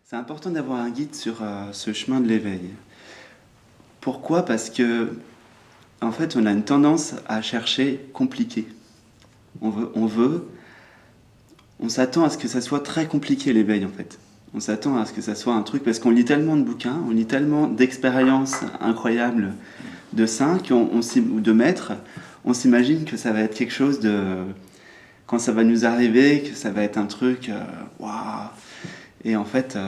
C'est important d'avoir un guide sur ce chemin de l'éveil. Pourquoi? Parce que, en fait, on a une tendance à chercher compliqué. On s'attend à ce que ça soit très compliqué l'éveil, en fait. On s'attend à ce que ça soit un truc, parce qu'on lit tellement de bouquins, on lit tellement d'expériences incroyables de saints ou de maîtres, on s'imagine que ça va être quelque chose de... Quand ça va nous arriver, que ça va être un truc... Waouh. Et en fait,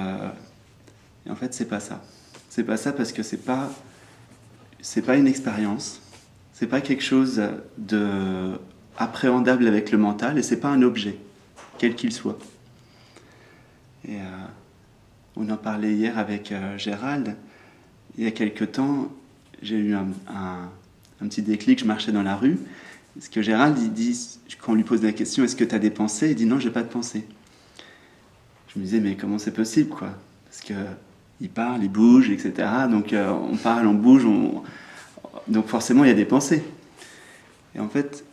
c'est pas ça. C'est pas ça parce que c'est pas une expérience. C'est pas quelque chose de appréhendable avec le mental et c'est pas un objet, quel qu'il soit. Et on en parlait hier avec Gérald. Il y a quelque temps, j'ai eu un petit déclic. Je marchais dans la rue. Parce que Gérald, il dit, quand on lui pose la question, est-ce que tu as des pensées? Il dit non, j'ai pas de pensées. Je me disais, mais comment c'est possible, quoi? Parce que il parle, il bouge, etc. Donc on parle, on bouge, donc forcément il y a des pensées. Et en fait,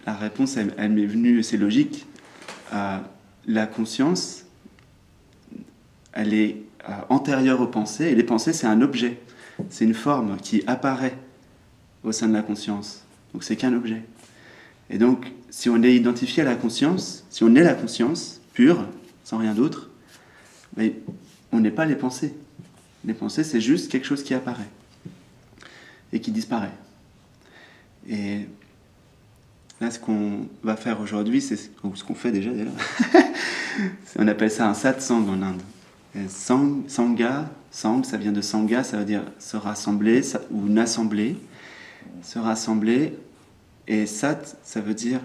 la réponse, elle m'est venue, c'est logique. La conscience, elle est antérieure aux pensées, et les pensées, c'est un objet. C'est une forme qui apparaît au sein de la conscience. Donc c'est qu'un objet. Et donc, si on est identifié à la conscience, si on est la conscience pure, sans rien d'autre, mais on n'est pas les pensées. Les pensées, c'est juste quelque chose qui apparaît et qui disparaît. Et là, ce qu'on va faire aujourd'hui, c'est ce qu'on fait déjà. On appelle ça un satsang en Inde. Et sangha, ça vient de sangha, ça veut dire se rassembler ou n'assembler. Se rassembler. Et sat, ça veut dire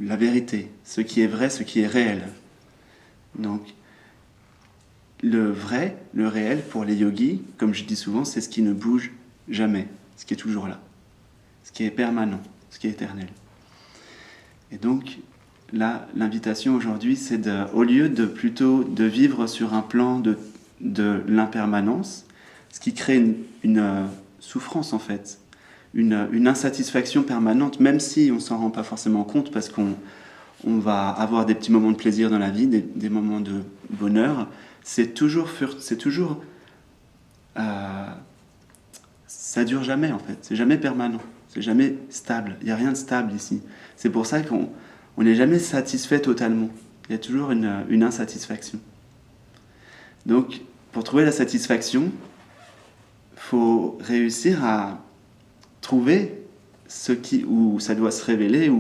la vérité, ce qui est vrai, ce qui est réel. Donc, le vrai, le réel, pour les yogis, comme je dis souvent, c'est ce qui ne bouge jamais, ce qui est toujours là, ce qui est permanent, ce qui est éternel. Et donc, là, l'invitation aujourd'hui, c'est au lieu de plutôt de vivre sur un plan de l'impermanence, ce qui crée une souffrance en fait, une insatisfaction permanente, même si on ne s'en rend pas forcément compte, parce qu'on va avoir des petits moments de plaisir dans la vie, des moments de bonheur. C'est toujours ça dure jamais en fait, c'est jamais permanent, c'est jamais stable, il n'y a rien de stable ici. C'est pour ça qu'on n'est jamais satisfait totalement, il y a toujours une insatisfaction. Donc, pour trouver la satisfaction, il faut réussir à trouver où ça doit se révéler,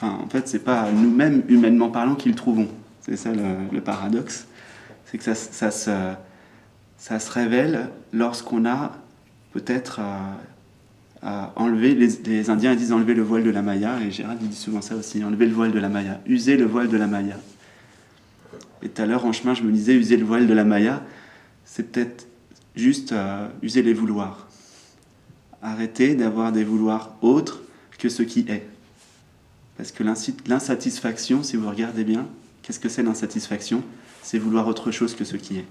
en fait, c'est pas nous-mêmes, humainement parlant, qui le trouvons. C'est ça le paradoxe. C'est que ça se révèle lorsqu'on a peut-être enlevé, les Indiens disent enlever le voile de la Maya, et Gérald dit souvent ça aussi, enlever le voile de la Maya, user le voile de la Maya. Et tout à l'heure, en chemin, je me disais, user le voile de la Maya, c'est peut-être juste user les vouloirs. Arrêter d'avoir des vouloirs autres que ce qui est. Parce que l'insatisfaction, si vous regardez bien, qu'est-ce que c'est l'insatisfaction? C'est vouloir autre chose que ce qui est.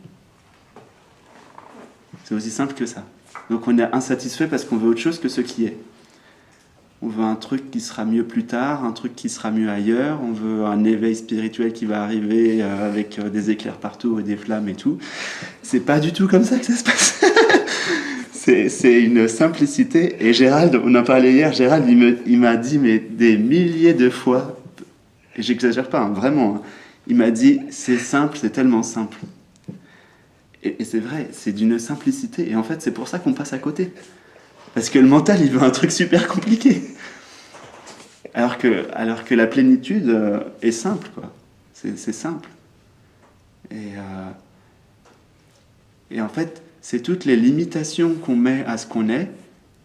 C'est aussi simple que ça. Donc on est insatisfait parce qu'on veut autre chose que ce qui est. On veut un truc qui sera mieux plus tard, un truc qui sera mieux ailleurs, on veut un éveil spirituel qui va arriver avec des éclairs partout et des flammes et tout. C'est pas du tout comme ça que ça se passe. C'est une simplicité. Et Gérald, on en parlait hier, Gérald, il m'a dit mais des milliers de fois, et j'exagère pas, hein, vraiment, hein, il m'a dit c'est simple, c'est tellement simple. Et c'est vrai, c'est d'une simplicité. Et en fait, c'est pour ça qu'on passe à côté. Parce que le mental, il veut un truc super compliqué. Alors que la plénitude est simple, quoi. C'est simple. Et en fait, c'est toutes les limitations qu'on met à ce qu'on est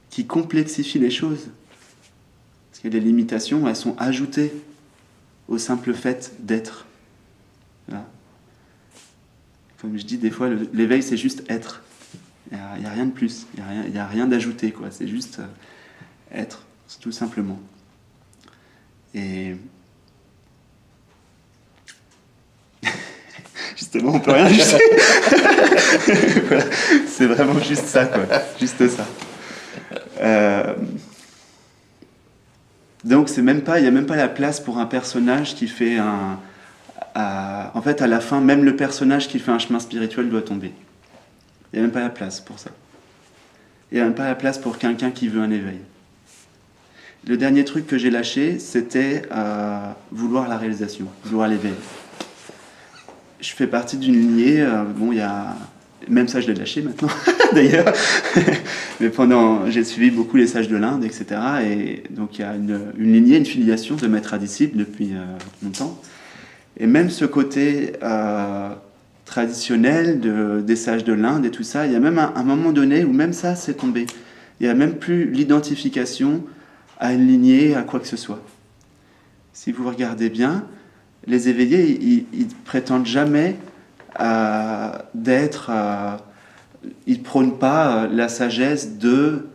qui complexifient les choses. Parce que les limitations, elles sont ajoutées au simple fait d'être. Voilà. Comme je dis, des fois, l'éveil, c'est juste être. Il n'y a rien de plus, il n'y a rien d'ajouté, quoi. C'est juste être, tout simplement. Et justement, on peut rien ajuster. Voilà. C'est vraiment juste ça, quoi. Juste ça. Donc, il n'y a même pas la place pour un personnage qui fait en fait, à la fin, même le personnage qui fait un chemin spirituel doit tomber. Il n'y a même pas la place pour ça. Il n'y a même pas la place pour quelqu'un qui veut un éveil. Le dernier truc que j'ai lâché, c'était vouloir la réalisation, vouloir l'éveil. Je fais partie d'une lignée, bon, il y a... Même ça, je l'ai lâché maintenant, d'ailleurs. Mais j'ai suivi beaucoup les sages de l'Inde, etc. Et donc, il y a une lignée, une filiation de maître à disciple depuis longtemps. Et même ce côté traditionnel des sages de l'Inde et tout ça, il y a même un moment donné où même ça, c'est tombé. Il n'y a même plus l'identification à une lignée, à quoi que ce soit. Si vous regardez bien, les éveillés, ils prétendent jamais d'être... ils prônent pas la sagesse de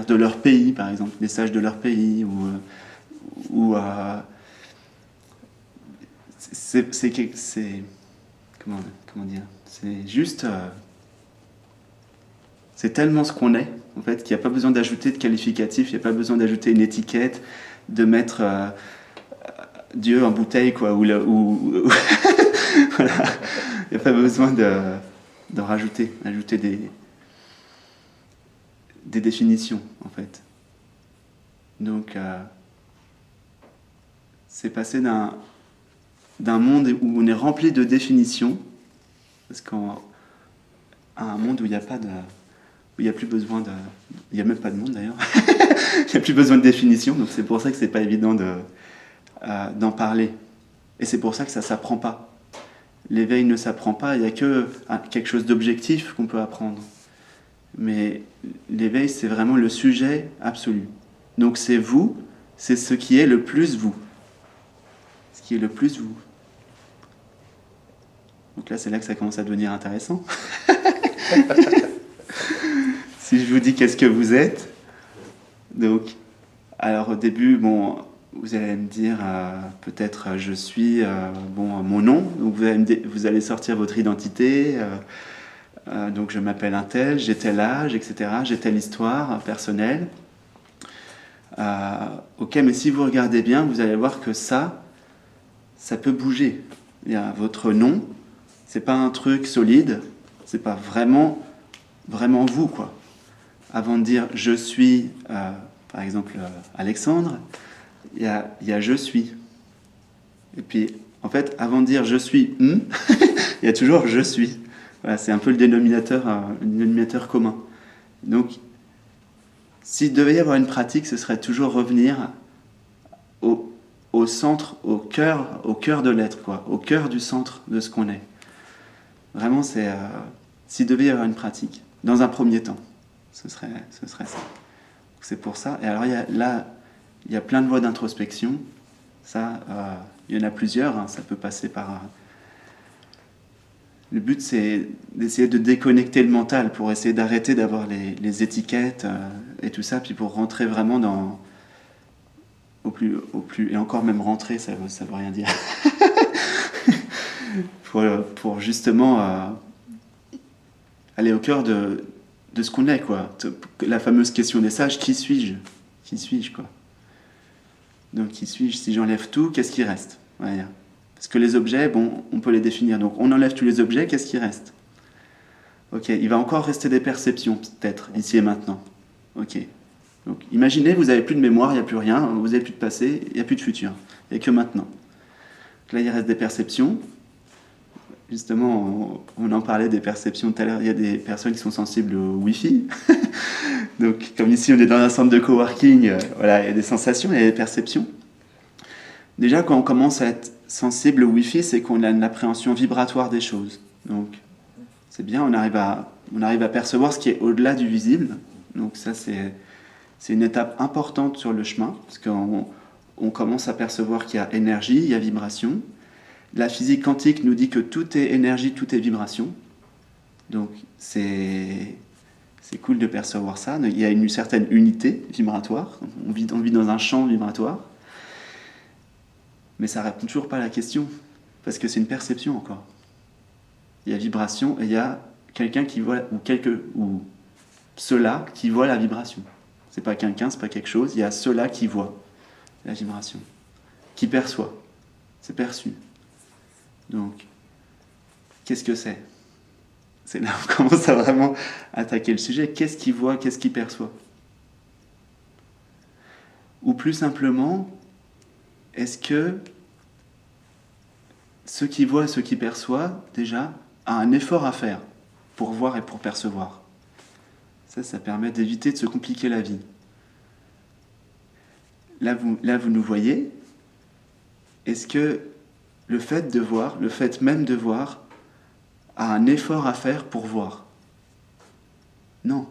leur pays, par exemple, les sages de leur pays, ou c'est comment dire, c'est juste c'est tellement ce qu'on est, en fait, qu'il n'y a pas besoin d'ajouter de qualificatif, il n'y a pas besoin d'ajouter une étiquette, de mettre Dieu en bouteille, quoi, voilà. Il n'y a pas besoin de rajouter des définitions, en fait. Donc, c'est passé d'un monde où on est rempli de définitions, parce qu'à un monde où il n'y a pas de... où il n'y a plus besoin de... Il n'y a même pas de monde, d'ailleurs. Il n'y a plus besoin de définition, donc c'est pour ça que c'est pas évident d'en parler. Et c'est pour ça que ça ne s'apprend pas. L'éveil ne s'apprend pas, il n'y a que quelque chose d'objectif qu'on peut apprendre. Mais l'éveil, c'est vraiment le sujet absolu. Donc c'est vous, c'est ce qui est le plus vous. Ce qui est le plus vous. Donc là, c'est là que ça commence à devenir intéressant. Si je vous dis qu'est-ce que vous êtes, donc, alors au début, bon, vous allez me dire peut-être je suis mon nom, donc vous allez sortir votre identité, donc je m'appelle un tel, j'ai tel âge, etc. J'ai telle histoire personnelle. Ok, mais si vous regardez bien, vous allez voir que ça peut bouger. Il y a votre nom, c'est pas un truc solide, c'est pas vraiment vous, quoi. Avant de dire je suis, par exemple Alexandre, il y a je suis. Et puis, en fait, avant de dire je suis, il y a toujours je suis. Voilà, c'est un peu le dénominateur commun. Donc, s'il devait y avoir une pratique, ce serait toujours revenir au centre, au cœur de l'être, quoi, au cœur du centre de ce qu'on est. Vraiment, s'il devait y avoir une pratique, dans un premier temps, ce serait ça. C'est pour ça. Et alors, il y a plein de voies d'introspection. Ça, il y en a plusieurs. Hein. Ça peut passer par... Le but, c'est d'essayer de déconnecter le mental pour essayer d'arrêter d'avoir les étiquettes et tout ça, puis pour rentrer vraiment au plus... Et encore même rentrer, ça veut rien dire. pour justement aller au cœur de ce qu'on est, quoi. La fameuse question des sages, qui suis-je ? Qui suis-je, quoi. Donc, qui suis-je ? Si j'enlève tout, qu'est-ce qui reste ? Voilà. Parce que les objets, bon, on peut les définir. Donc, on enlève tous les objets, qu'est-ce qui reste ? Ok, il va encore rester des perceptions, peut-être, ici et maintenant. Ok. Donc, imaginez, vous n'avez plus de mémoire, il n'y a plus rien, vous n'avez plus de passé, il n'y a plus de futur. Il n'y a que maintenant. Donc là, il reste des perceptions. Justement, on en parlait des perceptions tout à l'heure. Il y a des personnes qui sont sensibles au Wi-Fi. Donc, comme ici, on est dans un centre de coworking, voilà, il y a des sensations, il y a des perceptions. Déjà, quand on commence à être sensible au Wi-Fi, c'est qu'on a une appréhension vibratoire des choses. Donc, c'est bien, on arrive à percevoir ce qui est au-delà du visible. Donc, ça, c'est une étape importante sur le chemin, parce qu'on commence à percevoir qu'il y a énergie, il y a vibration. La physique quantique nous dit que tout est énergie, tout est vibration. Donc, c'est cool de percevoir ça. Il y a une certaine unité vibratoire. On vit dans un champ vibratoire. Mais ça ne répond toujours pas à la question. Parce que c'est une perception encore. Il y a vibration et il y a quelqu'un qui voit, ou ceux-là qui voient la vibration. C'est pas quelqu'un, c'est pas quelque chose. Il y a ceux-là qui voient la vibration, qui perçoit. c'est perçu. Donc, qu'est-ce que c'est ? C'est là où on commence à vraiment attaquer le sujet. Qu'est-ce qu'il voit, qu'est-ce qu'il perçoit ? Ou plus simplement, est-ce que ce qui voit et ce qui perçoit, déjà, a un effort à faire pour voir et pour percevoir ? Ça permet d'éviter de se compliquer la vie. Là, vous nous voyez. Est-ce que le fait de voir, le fait même de voir, a un effort à faire pour voir ? Non.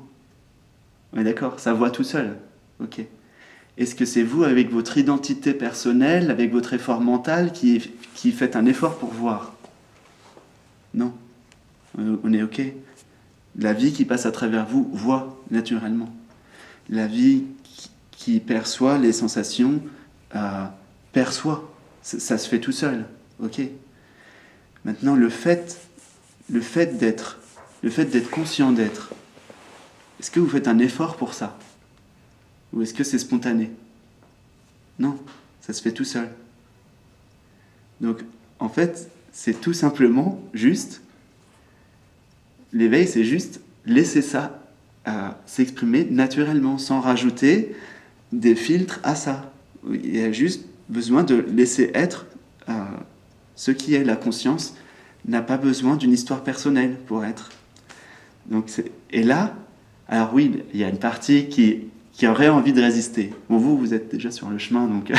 On est d'accord, ça voit tout seul. Ok. Est-ce que c'est vous, avec votre identité personnelle, avec votre effort mental, qui faites un effort pour voir ? Non. On est ok. La vie qui passe à travers vous voit naturellement. La vie qui perçoit les sensations perçoit. Ça se fait tout seul. Ok. Maintenant, le fait d'être conscient d'être, est-ce que vous faites un effort pour ça ? Ou est-ce que c'est spontané ? Non, ça se fait tout seul. Donc, en fait, c'est tout simplement juste, l'éveil, c'est juste laisser ça s'exprimer naturellement, sans rajouter des filtres à ça. Il y a juste besoin de laisser être ce qui est la conscience, n'a pas besoin d'une histoire personnelle pour être. Donc et là, alors oui, il y a une partie qui aurait envie de résister. Bon, vous êtes déjà sur le chemin, donc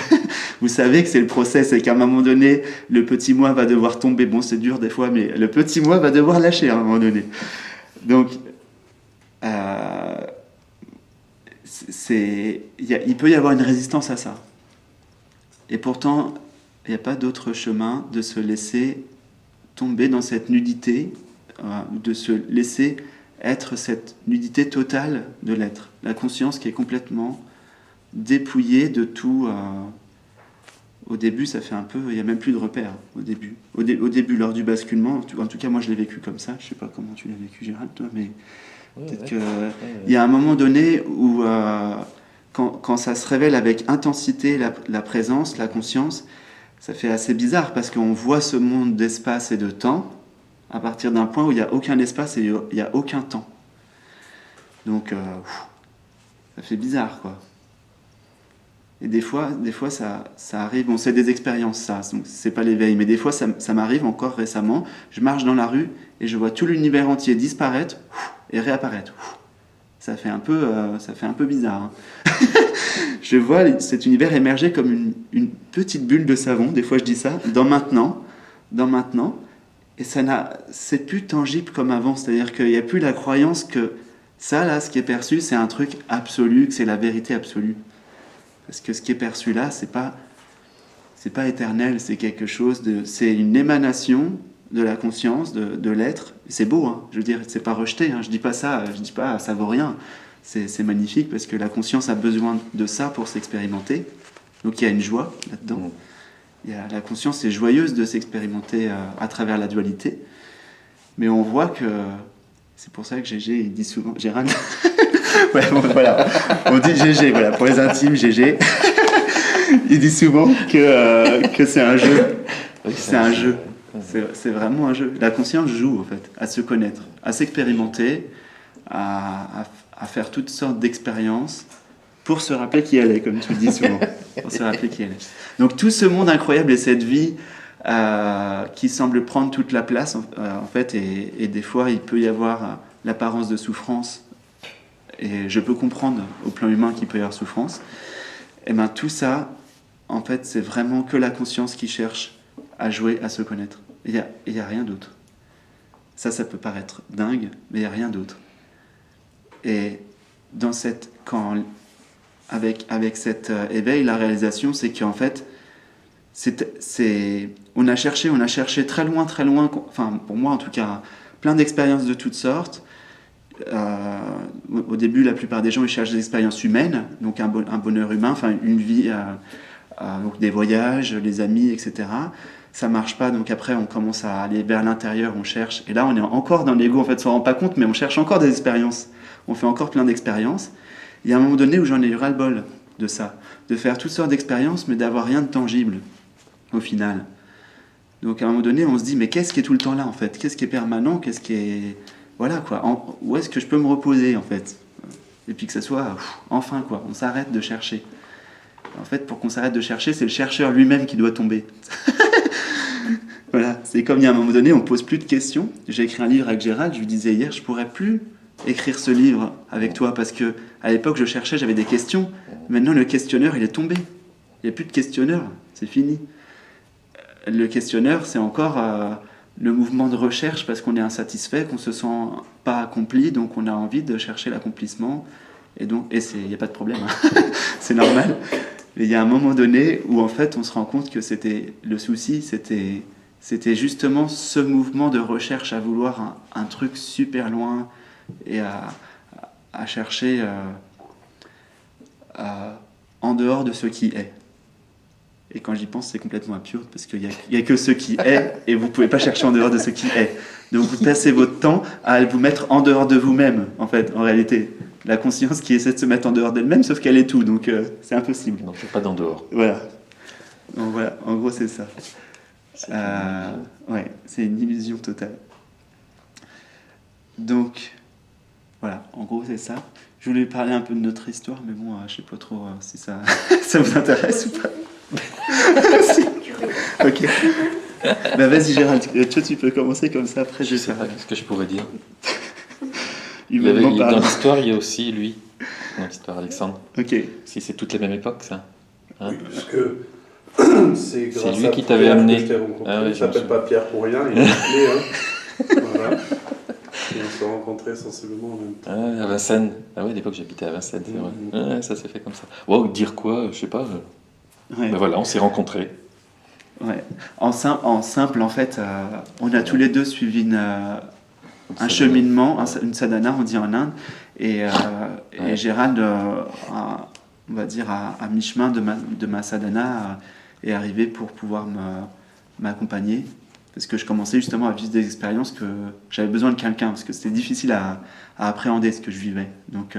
vous savez que c'est le process et qu'à un moment donné, le petit moi va devoir tomber. Bon, c'est dur des fois, mais le petit moi va devoir lâcher à un moment donné. Donc, il peut y avoir une résistance à ça. Et pourtant, il n'y a pas d'autre chemin de se laisser tomber dans cette nudité, de se laisser être cette nudité totale de l'être. La conscience qui est complètement dépouillée de tout. Au début, ça fait un peu... Il n'y a même plus de repères, au début. Au début, lors du basculement, en tout cas, moi, je l'ai vécu comme ça. Je ne sais pas comment tu l'as vécu, Gérald, toi, mais peut-être qu'il y a un moment donné où, quand ça se révèle avec intensité, la présence, la conscience, ça fait assez bizarre, parce qu'on voit ce monde d'espace et de temps à partir d'un point où il n'y a aucun espace et il n'y a aucun temps. Donc, ça fait bizarre, quoi. Et des fois ça arrive, bon, c'est des expériences, ça, donc c'est pas l'éveil, mais des fois, ça m'arrive encore récemment, je marche dans la rue et je vois tout l'univers entier disparaître et réapparaître. Ça fait un peu bizarre. Hein. Je vois cet univers émerger comme une petite bulle de savon, des fois je dis ça, dans maintenant, et c'est plus tangible comme avant, c'est-à-dire qu'il n'y a plus la croyance que ça, là, ce qui est perçu, c'est un truc absolu, que c'est la vérité absolue. Parce que ce qui est perçu là, c'est pas éternel, c'est quelque chose c'est une émanation de la conscience, de l'être. C'est beau, hein, je veux dire, c'est pas rejeté, hein, je dis pas ça vaut rien. C'est magnifique parce que la conscience a besoin de ça pour s'expérimenter. Donc il y a une joie là-dedans. La conscience est joyeuse de s'expérimenter à travers la dualité. Mais on voit que... C'est pour ça que Gégé, il dit souvent... Gérald. Ouais, bon, voilà. On dit Gégé, voilà, pour les intimes, Gégé. Il dit souvent que c'est un jeu. C'est un jeu. C'est vraiment un jeu. La conscience joue, en fait, à se connaître, à s'expérimenter, à faire toutes sortes d'expériences pour se rappeler qui elle est, comme tu le dis souvent. Pour se rappeler qui elle est. Donc tout ce monde incroyable et cette vie qui semble prendre toute la place, en fait, et des fois, il peut y avoir l'apparence de souffrance. Et je peux comprendre au plan humain qu'il peut y avoir souffrance. Et bien tout ça, en fait, c'est vraiment que la conscience qui cherche à jouer, à se connaître. Il y a rien d'autre. Ça peut paraître dingue, mais il n'y a rien d'autre. Et avec cet éveil, la réalisation, c'est qu'en fait, on a cherché très loin, enfin pour moi en tout cas, plein d'expériences de toutes sortes. Au début, la plupart des gens ils cherchent des expériences humaines, donc un bonheur humain, enfin une vie, donc des voyages, les amis, etc. Ça marche pas, donc après on commence à aller vers l'intérieur, on cherche, et là on est encore dans l'ego, en fait, on s'en rend pas compte, mais on cherche encore des expériences, on fait encore plein d'expériences. Il y a un moment donné où j'en ai eu ras-le-bol de ça, de faire toutes sortes d'expériences, mais d'avoir rien de tangible au final. Donc à un moment donné, on se dit, mais qu'est-ce qui est tout le temps là en fait? Qu'est-ce qui est permanent? Qu'est-ce qui est... Voilà quoi, où est-ce que je peux me reposer en fait? Et puis que ça soit, enfin quoi, on s'arrête de chercher. En fait, pour qu'on s'arrête de chercher, c'est le chercheur lui-même qui doit tomber. Voilà, c'est comme il y a un moment donné, on ne pose plus de questions. J'ai écrit un livre avec Gérald, je lui disais hier, je ne pourrais plus écrire ce livre avec toi parce que à l'époque, je cherchais, j'avais des questions. Maintenant, le questionneur, il est tombé. Il n'y a plus de questionneur, c'est fini. Le questionneur, c'est encore le mouvement de recherche parce qu'on est insatisfait, qu'on ne se sent pas accompli, donc on a envie de chercher l'accomplissement. Et il n'y a pas de problème, hein. C'est normal. Mais il y a un moment donné où en fait, on se rend compte que le souci, c'était justement ce mouvement de recherche à vouloir un truc super loin et à chercher en dehors de ce qui est. Et quand j'y pense, c'est complètement absurde parce qu'il n'y a que ce qui est et vous ne pouvez pas chercher en dehors de ce qui est. Donc vous passez votre temps à vous mettre en dehors de vous-même, en fait, en réalité. La conscience qui essaie de se mettre en dehors d'elle-même, sauf qu'elle est tout, donc c'est impossible. Donc pas d'en dehors. Voilà. Donc voilà, en gros c'est ça. Ouais, c'est une illusion totale. Donc, voilà, en gros c'est ça. Je voulais parler un peu de notre histoire, mais bon, je sais pas trop si ça, ça vous intéresse ou pas. Ok. Bah vas-y Gérald, tu peux commencer comme ça, après Je sais pas ce que je pourrais dire. Dans dans l'histoire, il y a aussi lui, dans l'histoire Alexandre. Ok. Si c'est toutes les mêmes époques, ça. Hein, oui, parce que c'est grâce lui à qui t'avait Pierre amené. que je t'ai rencontré. Ah, oui, Il s'appelle pas Pierre pour rien, il est appelé, hein. Voilà. Et on s'est rencontrés sensiblement en même temps. Ah, à Vincennes. Ah oui, à l'époque j'habitais à Vincennes, c'est vrai. Ça s'est fait comme ça. Wow, dire quoi, je sais pas. Ouais. Ben voilà, on s'est rencontrés. Ouais. En simple, en fait, on a tous les deux suivi un cheminement, une sadhana, on dit en Inde, et Gérald, on va dire à mi-chemin de ma sadhana, est arrivé pour pouvoir m'accompagner, parce que je commençais justement à vivre des expériences que j'avais besoin de quelqu'un, parce que c'était difficile à appréhender ce que je vivais. Donc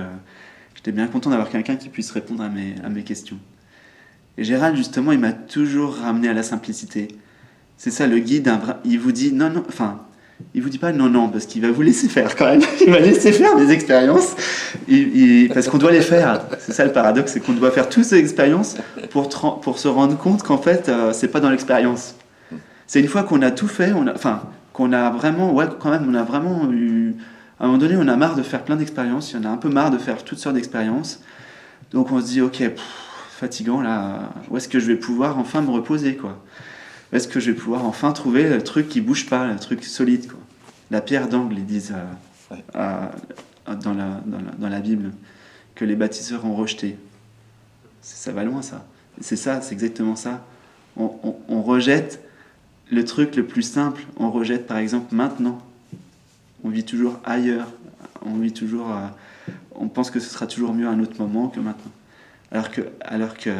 j'étais bien content d'avoir quelqu'un qui puisse répondre à mes questions. Et Gérald, justement, il m'a toujours ramené à la simplicité. C'est ça, le guide, il vous dit non, enfin, il vous dit pas non, parce qu'il va vous laisser faire quand même. Il va laisser faire des expériences, parce qu'on doit les faire. C'est ça le paradoxe, c'est qu'on doit faire toutes ces expériences pour se rendre compte qu'en fait, c'est pas dans l'expérience. C'est une fois qu'on a tout fait, qu'on a vraiment, ouais, quand même, on a vraiment eu. À un moment donné, on a marre de faire plein d'expériences, il y en a un peu marre de faire toutes sortes d'expériences. Donc on se dit, ok, fatigant là, où est-ce que je vais pouvoir enfin me reposer, quoi? Où est-ce que je vais pouvoir enfin trouver le truc qui bouge pas, le truc solide, quoi? La pierre d'angle, ils disent dans la Bible, que les bâtisseurs ont rejeté. Ça va loin, ça. C'est ça, c'est exactement ça. On rejette le truc le plus simple, on rejette par exemple maintenant. On vit toujours ailleurs, on vit toujours, on pense que ce sera toujours mieux à un autre moment que maintenant. Alors que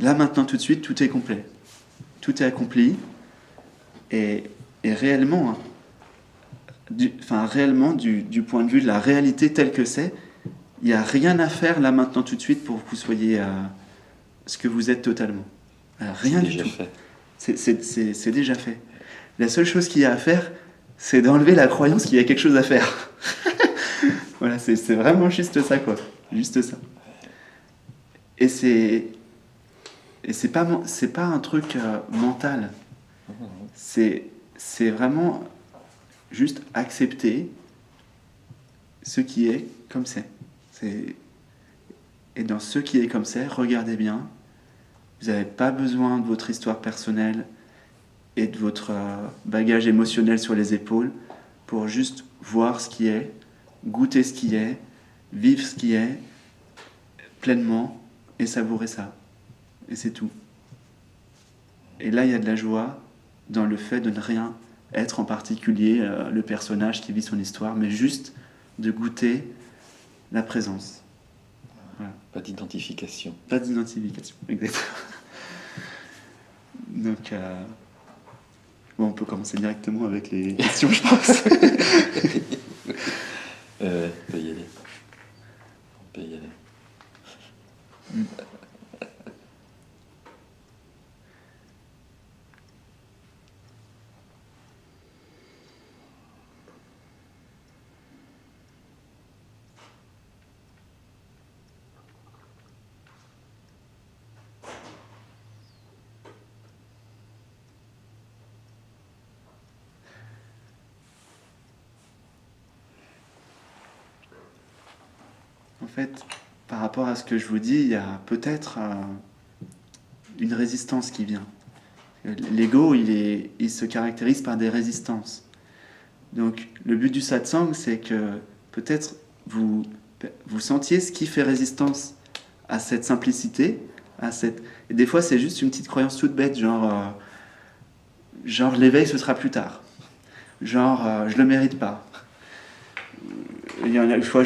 là maintenant tout de suite tout est complet, tout est accompli et réellement, réellement du point de vue de la réalité telle que c'est, il n'y a rien à faire là maintenant tout de suite pour que vous soyez ce que vous êtes totalement. Rien du tout. C'est déjà fait. La seule chose qu'il y a à faire, c'est d'enlever la croyance qu'il y a quelque chose à faire. Voilà, c'est vraiment juste ça, quoi. Juste ça. Et c'est pas un truc mental. C'est vraiment juste accepter ce qui est comme c'est. Et dans ce qui est comme c'est, regardez bien. Vous n'avez pas besoin de votre histoire personnelle et de votre bagage émotionnel sur les épaules pour juste voir ce qui est, goûter ce qui est, vivre ce qui est pleinement et savourer ça. Et c'est tout. Et là, il y a de la joie dans le fait de ne rien être en particulier le personnage qui vit son histoire, mais juste de goûter la présence. Voilà. Pas d'identification. Pas d'identification, exactement. Donc, bon, on peut commencer directement avec les questions, je pense. On peut y aller. On peut y aller. en fait, par rapport à ce que je vous dis, il y a peut-être une résistance qui vient. L'ego, il se caractérise par des résistances. Donc, le but du satsang, c'est que peut-être vous sentiez ce qui fait résistance à cette simplicité, Et des fois, c'est juste une petite croyance toute bête, genre l'éveil, ce sera plus tard. Genre, je le mérite pas. Il y en a une fois,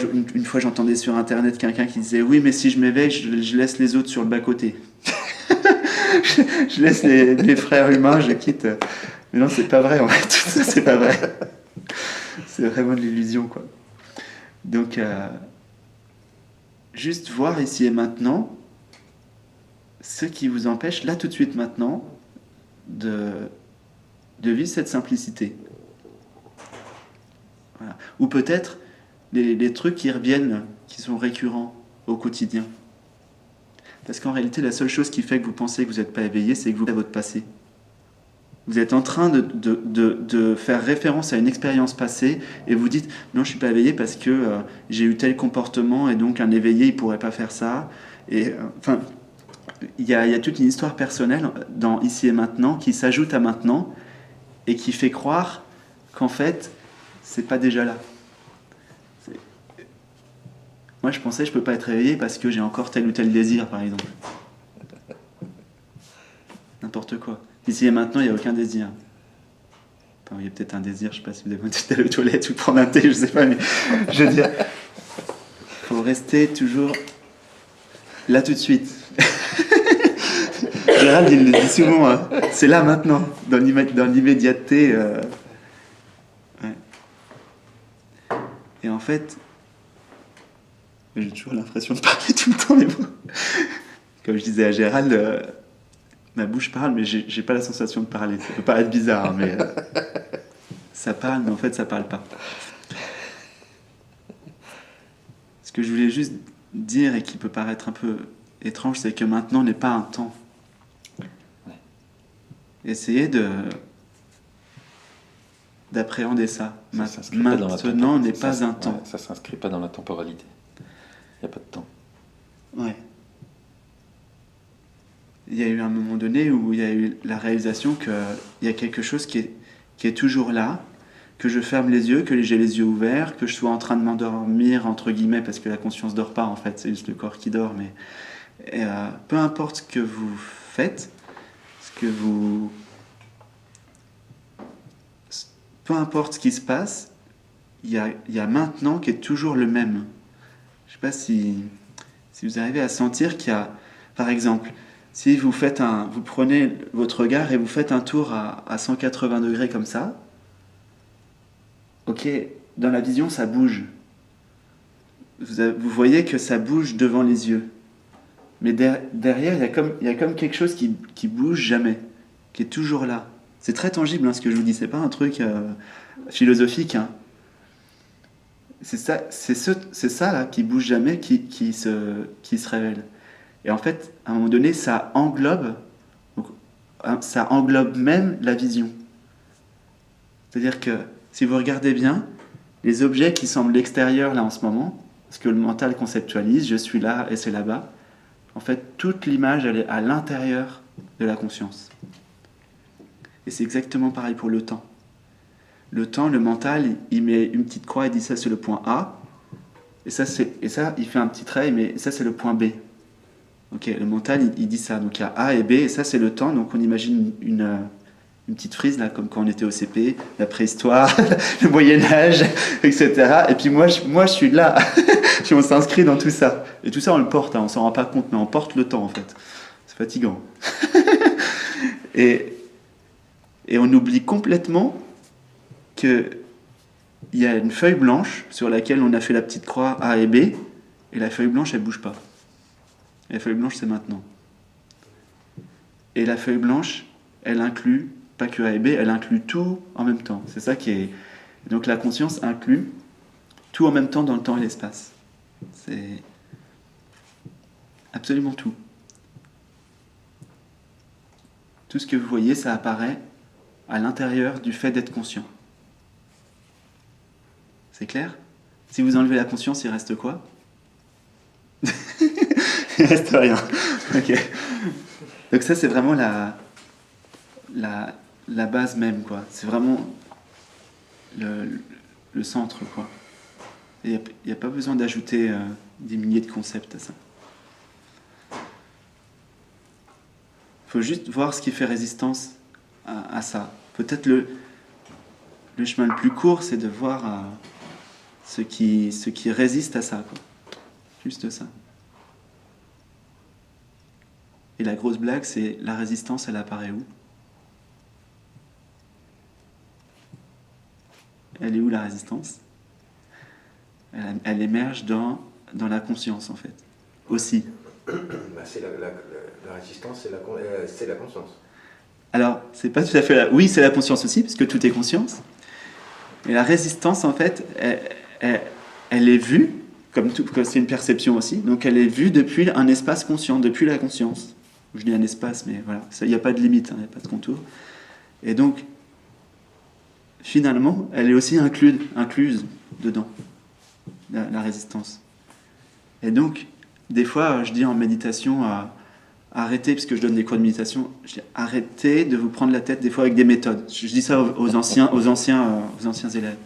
j'entendais sur Internet quelqu'un qui disait « Oui, mais si je m'éveille, je laisse les autres sur le bas-côté. je laisse les frères humains, je quitte. » Mais non, c'est pas vrai, en fait. Tout ça, c'est pas vrai. C'est vraiment de l'illusion, quoi. Donc, juste voir ici et maintenant ce qui vous empêche, là, tout de suite, maintenant, de vivre cette simplicité. Voilà. Ou peut-être les trucs qui reviennent, qui sont récurrents au quotidien. Parce qu'en réalité, la seule chose qui fait que vous pensez que vous n'êtes pas éveillé, c'est que vous avez votre passé. Vous êtes en train de faire référence à une expérience passée et vous dites « Non, je ne suis pas éveillé parce que j'ai eu tel comportement et donc un éveillé, il ne pourrait pas faire ça. » Et enfin, il y a toute une histoire personnelle dans Ici et Maintenant qui s'ajoute à maintenant et qui fait croire qu'en fait, c'est pas déjà là. Moi, je pensais que je peux pas être réveillé parce que j'ai encore tel ou tel désir, par exemple. N'importe quoi. Ici et maintenant, il n'y a aucun désir. Enfin, il y a peut-être un désir, je ne sais pas si vous avez envie d'aller aux toilettes ou prendre un thé, je ne sais pas, mais je veux dire, il faut rester toujours là tout de suite. Gérald, il le dit souvent, hein. C'est là maintenant, dans l'immédiateté. Ouais. Et en fait, j'ai toujours l'impression de parler tout le temps, mais bon. Comme je disais à Gérald, ma bouche parle, mais j'ai pas la sensation de parler. Ça peut paraître bizarre, hein, mais ça parle, mais en fait, ça parle pas. Ce que je voulais juste dire et qui peut paraître un peu étrange, c'est que maintenant n'est pas un temps. Essayez d'appréhender ça. Maintenant n'est pas un temps. Ça ne s'inscrit pas dans la temporalité. Il n'y a pas de temps. Ouais. Il y a eu un moment donné où il y a eu la réalisation qu'il y a quelque chose qui est toujours là, que je ferme les yeux, que j'ai les yeux ouverts, que je sois en train de m'endormir, entre guillemets, parce que la conscience dort pas, en fait, c'est juste le corps qui dort, mais peu importe ce que vous faites, peu importe ce qui se passe, il y a maintenant qui est toujours le même. Je sais pas si vous arrivez à sentir qu'il y a, par exemple, si vous prenez votre regard et vous faites un tour à 180 degrés comme ça, ok, dans la vision ça bouge. Vous voyez que ça bouge devant les yeux. Mais derrière, il y a comme quelque chose qui bouge jamais, qui est toujours là. C'est très tangible, hein, ce que je vous dis, c'est pas un truc philosophique. Hein. C'est ça là, qui bouge jamais, qui se révèle. Et en fait, à un moment donné, ça englobe même la vision. C'est-à-dire que si vous regardez bien, les objets qui semblent l'extérieur là en ce moment, ce que le mental conceptualise, je suis là et c'est là-bas, en fait, toute l'image, elle est à l'intérieur de la conscience. Et c'est exactement pareil pour le temps. Le temps, le mental, il met une petite croix et dit ça c'est le point A, et ça il fait un petit trait, mais ça c'est le point B. Ok, le mental, il dit ça. Donc il y a A et B, et ça c'est le temps. Donc on imagine une petite frise, là, comme quand on était au CP, la préhistoire, le Moyen-Âge, etc. Et puis moi, je suis là. Puis on s'inscrit dans tout ça. Et tout ça, on le porte, hein, on s'en rend pas compte, mais on porte le temps, en fait. C'est fatigant. et on oublie complètement qu'il y a une feuille blanche sur laquelle on a fait la petite croix A et B, et la feuille blanche, elle bouge pas. Et la feuille blanche, c'est maintenant. Et la feuille blanche, elle inclut, pas que A et B, elle inclut tout en même temps. C'est ça qui est... Donc la conscience inclut tout en même temps dans le temps et l'espace. C'est absolument tout. Tout ce que vous voyez, ça apparaît à l'intérieur du fait d'être conscient. C'est clair ? Si vous enlevez la conscience, il reste quoi ? Il reste rien. Ok. Donc ça, c'est vraiment la base même, quoi. C'est vraiment le centre, quoi. Il n'y a pas besoin d'ajouter des milliers de concepts à ça. Il faut juste voir ce qui fait résistance à ça. Peut-être le chemin le plus court, c'est de voir ce qui résiste à ça, quoi. Juste ça. Et la grosse blague, c'est la résistance, elle apparaît où? Elle est où la résistance? Elle émerge dans la conscience, en fait. Aussi. C'est la résistance, c'est la conscience. Alors, c'est pas tout à fait oui, c'est la conscience aussi, parce que tout est conscience. Mais la résistance, en fait, elle est vue, comme c'est une perception aussi, donc elle est vue depuis un espace conscient, depuis la conscience. Je dis un espace, mais voilà, il n'y a pas de limite, il n'y a pas de contour. Et donc, finalement, elle est aussi incluse dedans, la résistance. Et donc, des fois, je dis en méditation, arrêtez, parce que je donne des cours de méditation, je dis arrêtez de vous prendre la tête des fois avec des méthodes. Je dis ça aux anciens élèves.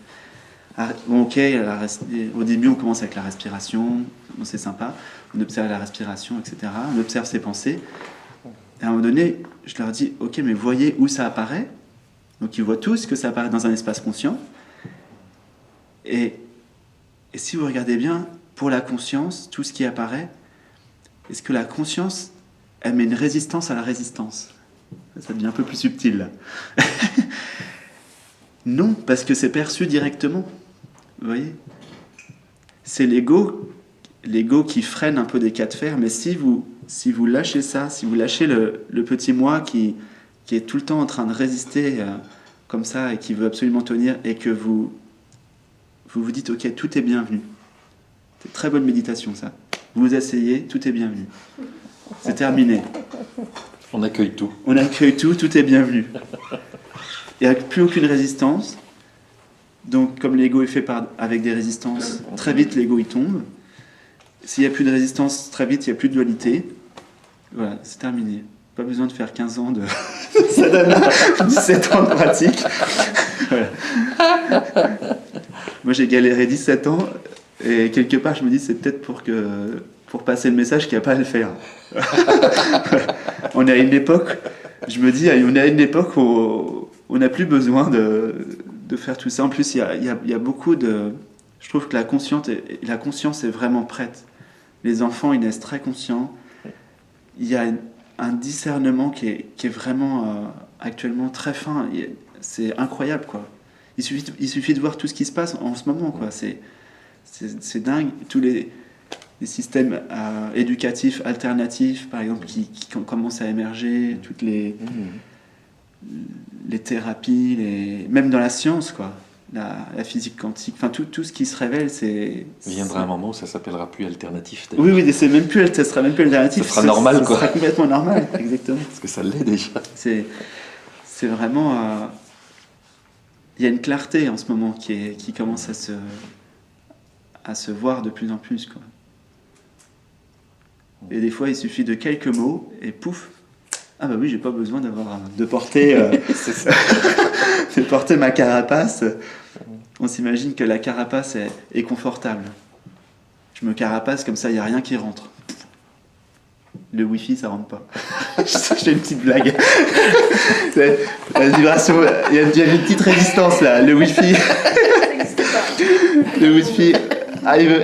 Bon, ok, au début on commence avec la respiration, bon, c'est sympa, on observe la respiration, etc. On observe ses pensées. Et à un moment donné, je leur dis, ok, mais voyez où ça apparaît. Donc ils voient tous que ça apparaît dans un espace conscient. Et si vous regardez bien, pour la conscience, tout ce qui apparaît, est-ce que la conscience, elle met une résistance à la résistance? Ça devient un peu plus subtil là. Non, parce que c'est perçu directement. Vous voyez? C'est l'ego qui freine un peu des cas de fer, mais si vous lâchez ça, si vous lâchez le petit moi qui est tout le temps en train de résister comme ça et qui veut absolument tenir, et que vous dites ok, tout est bienvenu. C'est une très bonne méditation ça. Vous vous asseyez, tout est bienvenu. C'est terminé. On accueille tout. On accueille tout, tout est bienvenu. Il n'y a plus aucune résistance. Donc, comme l'ego est fait avec des résistances, très vite l'ego il tombe. S'il n'y a plus de résistance, très vite il n'y a plus de dualité. Voilà, c'est terminé. Pas besoin de faire 15 ans de sadhana, 17 ans de pratique. Voilà. Moi j'ai galéré 17 ans et quelque part je me dis c'est peut-être pour passer le message qu'il n'y a pas à le faire. On est à une époque, je me dis, on est à une époque où on n'a plus besoin de faire tout ça. En plus, il y a beaucoup de... Je trouve que la conscience est vraiment prête. Les enfants, ils naissent très conscients. Il y a un discernement qui est vraiment actuellement très fin. C'est incroyable, quoi. Il suffit de voir tout ce qui se passe en ce moment, quoi. C'est dingue. Tous les systèmes éducatifs alternatifs, par exemple, qui commencent à émerger, toutes les thérapies, même dans la science, quoi. La physique quantique, enfin tout ce qui se révèle, il viendra un moment où ça s'appellera plus alternatif. Oui, ça sera même plus alternatif. Ça sera normal, quoi. Ça sera complètement normal, exactement. Parce que ça l'est déjà. C'est vraiment... il y a une clarté en ce moment qui commence à se voir de plus en plus, quoi. Et des fois, il suffit de quelques mots et pouf. Ah bah oui, j'ai pas besoin de porter de porter ma carapace. On s'imagine que la carapace est confortable. Je me carapace comme ça, il n'y a rien qui rentre. Le Wi-Fi, ça rentre pas. J'ai une petite blague. La vibration, il y a une petite résistance là. Le Wi-Fi. Le Wi-Fi arrive.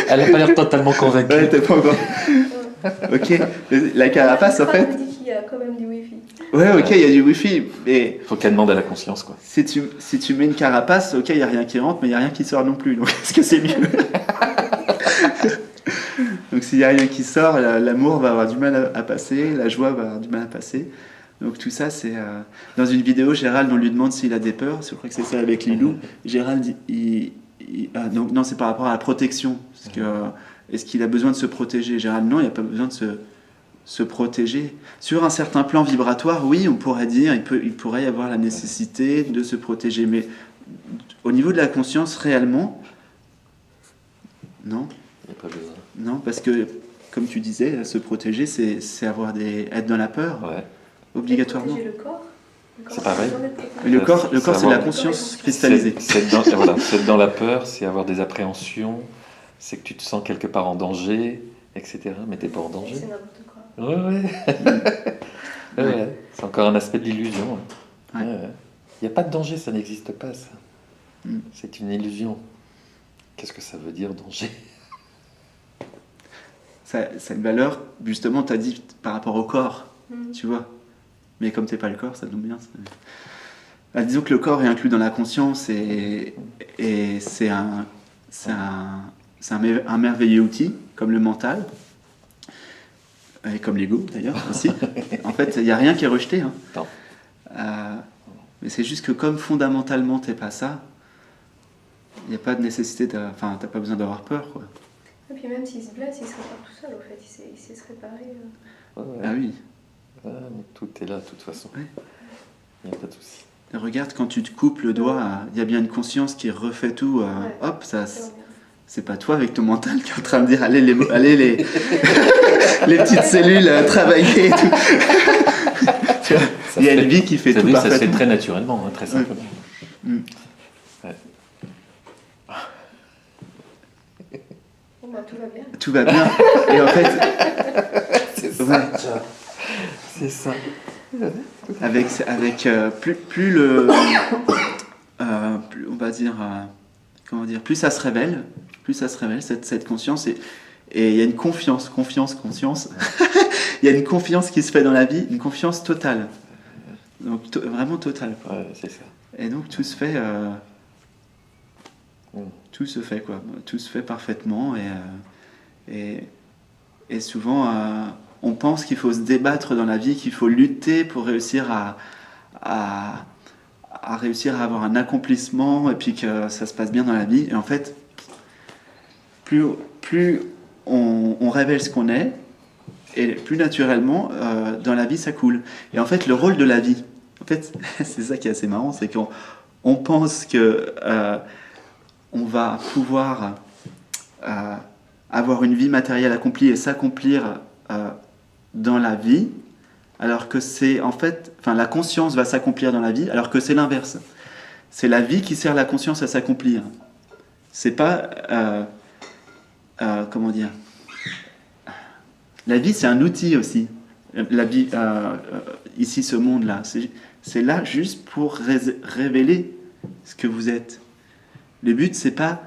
Elle n'a pas l'air totalement convaincue. Ouais, t'es pas encore. Ok, la carapace en fait. Il y a quand même du Wi-Fi. Ouais, ok, il y a du Wi-Fi, mais. Faut qu'elle demande à la conscience, quoi. Si tu mets une carapace, ok, il n'y a rien qui rentre, mais il n'y a rien qui sort non plus. Donc est-ce que c'est mieux? Donc s'il n'y a rien qui sort, l'amour va avoir du mal à passer, la joie va avoir du mal à passer. Donc tout ça, c'est... Dans une vidéo, Gérald, on lui demande s'il a des peurs. Je crois que c'est ça avec Lilou. Gérald, donc, non, c'est par rapport à la protection. Parce que, est-ce qu'il a besoin de se protéger? Gérald, non, il n'a pas besoin de se protéger. Sur un certain plan vibratoire, oui, on pourrait dire, il pourrait y avoir la nécessité de se protéger. Mais au niveau de la conscience, réellement, non. Il n'y a pas besoin. Non, parce que comme tu disais, se protéger, c'est être dans la peur, Ouais. obligatoirement. Protéger le corps. C'est pareil. Mais le corps, c'est Savoir- la conscience cristallisée. C'est être dans la peur, c'est avoir des appréhensions, c'est que tu te sens quelque part en danger, etc. Mais t'es pas en danger. C'est n'importe quoi. Ouais. Ouais. C'est encore un aspect de l'illusion. Ouais. Il n'y a pas de danger, ça n'existe pas, ça. Mm. C'est une illusion. Qu'est-ce que ça veut dire, danger? Ça a une valeur, justement, tu as dit par rapport au corps, tu vois. Mais comme t'es pas le corps, ça tombe bien. Disons que le corps est inclus dans la conscience et c'est un merveilleux outil, comme le mental, et comme l'ego d'ailleurs aussi. En fait, il n'y a rien qui est rejeté. Hein. Non. Mais c'est juste que comme fondamentalement t'es pas ça, il n'y a pas de nécessité, enfin t'as pas besoin d'avoir peur, quoi. Et puis même s'il se blesse, il se répare tout seul, au fait. Il sait se réparer. Ouais. Ah oui. Mais tout est là, de toute façon. Ouais. Il n'y a pas de souci. Regarde, quand tu te coupes le doigt, il y a bien une conscience qui refait tout. Hop, ça, C'est c'est pas toi avec ton mental qui est en train de dire allez les les petites cellules travailler et tout. Tu vois, il y a une vie qui fait Ça tout se fait parfaitement. très naturellement, hein, très simplement. Mm. Ouais. Bon, bah, tout va bien. Tout va bien. Et en fait, C'est ça. ouais, C'est ça. avec plus le plus, on va dire comment dire, plus ça se révèle cette conscience et il y a une conscience. Il y a une confiance qui se fait dans la vie, une confiance totale. Donc vraiment totale. Quoi. Ouais, c'est ça. Et donc tout se fait tout se fait quoi. Tout se fait parfaitement et souvent on pense qu'il faut se débattre dans la vie, qu'il faut lutter pour réussir à réussir à avoir un accomplissement et puis que ça se passe bien dans la vie. Et en fait, plus on révèle ce qu'on est, et plus naturellement, dans la vie, ça coule. Et en fait, le rôle de la vie, en fait, c'est ça qui est assez marrant, c'est qu'on pense que on va pouvoir avoir une vie matérielle accomplie et s'accomplir dans la vie, alors que c'est en fait, enfin la conscience va s'accomplir dans la vie, alors que c'est l'inverse. C'est la vie qui sert la conscience à s'accomplir. C'est pas comment dire. La vie, c'est un outil aussi. La vie, ici, ce monde-là, c'est là juste pour révéler ce que vous êtes. Le but, c'est pas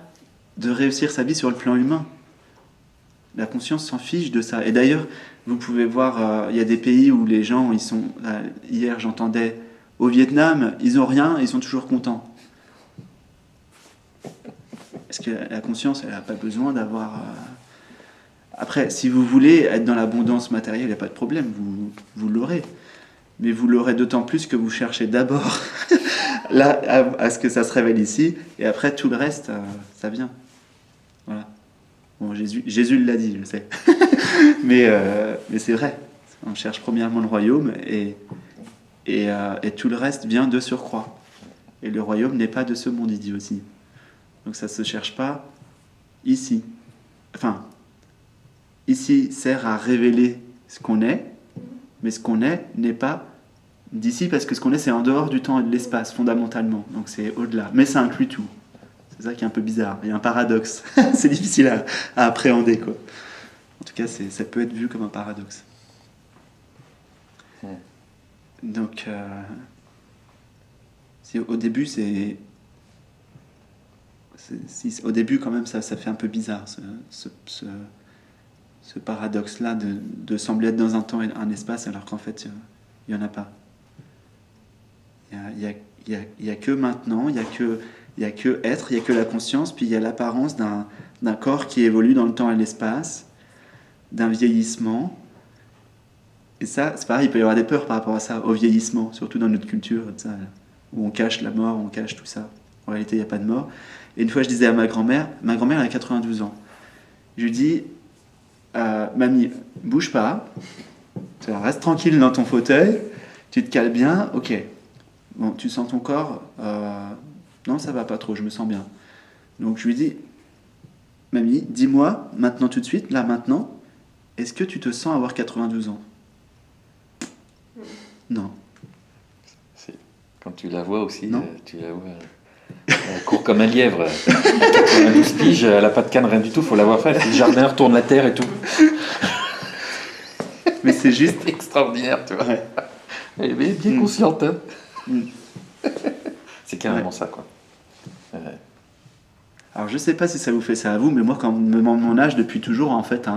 de réussir sa vie sur le plan humain. La conscience s'en fiche de ça. Et d'ailleurs, vous pouvez voir, il y a des pays où les gens, ils sont. Hier, j'entendais au Vietnam, ils ont rien, ils sont toujours contents. Parce que la conscience, elle n'a pas besoin d'avoir. Après, si vous voulez être dans l'abondance matérielle, il n'y a pas de problème, vous l'aurez. Mais vous l'aurez d'autant plus que vous cherchez d'abord là, à ce que ça se révèle ici, et après tout le reste, ça vient. Voilà. Bon, Jésus l'a dit, je sais. mais c'est vrai. On cherche premièrement le royaume, et tout le reste vient de surcroît. Et le royaume n'est pas de ce monde, il dit aussi. Donc ça ne se cherche pas ici. Enfin, ici sert à révéler ce qu'on est, mais ce qu'on est n'est pas d'ici, parce que ce qu'on est, c'est en dehors du temps et de l'espace, fondamentalement. Donc c'est au-delà. Mais ça inclut tout. C'est ça qui est un peu bizarre. Il y a un paradoxe. C'est difficile à appréhender, quoi. En tout cas, ça peut être vu comme un paradoxe. Donc, au début, au début, quand même, ça fait un peu bizarre, ce paradoxe-là de sembler être dans un temps et un espace, alors qu'en fait, il n'y en a pas. Il y a que maintenant, il y a que être, il y a que la conscience, puis il y a l'apparence d'un corps qui évolue dans le temps et l'espace, d'un vieillissement. Et ça, c'est pareil, il peut y avoir des peurs par rapport à ça, au vieillissement, surtout dans notre culture, ça, où on cache la mort, on cache tout ça. En réalité, il n'y a pas de mort. Et une fois, je disais à ma grand-mère elle a 92 ans. Je lui dis, mamie, bouge pas, reste tranquille dans ton fauteuil, tu te cales bien, ok. Bon, tu sens ton corps, non, ça va pas trop, je me sens bien. Donc je lui dis, mamie, dis-moi maintenant tout de suite, là maintenant, est-ce que tu te sens avoir 92 ans? Non. Si. Quand tu la vois aussi, Non. tu la vois. Elle court comme un lièvre. À 92 piges, elle n'a pas de canne, rien du tout, faut l'avoir fait. Le jardin tourne la terre et tout. Mais c'est juste... C'est extraordinaire, tu vois. Ouais. Elle est bien consciente. Hein. Mm. C'est carrément ça, quoi. Alors je sais pas si ça vous fait ça à vous, mais moi quand on me demande mon âge depuis toujours, en fait,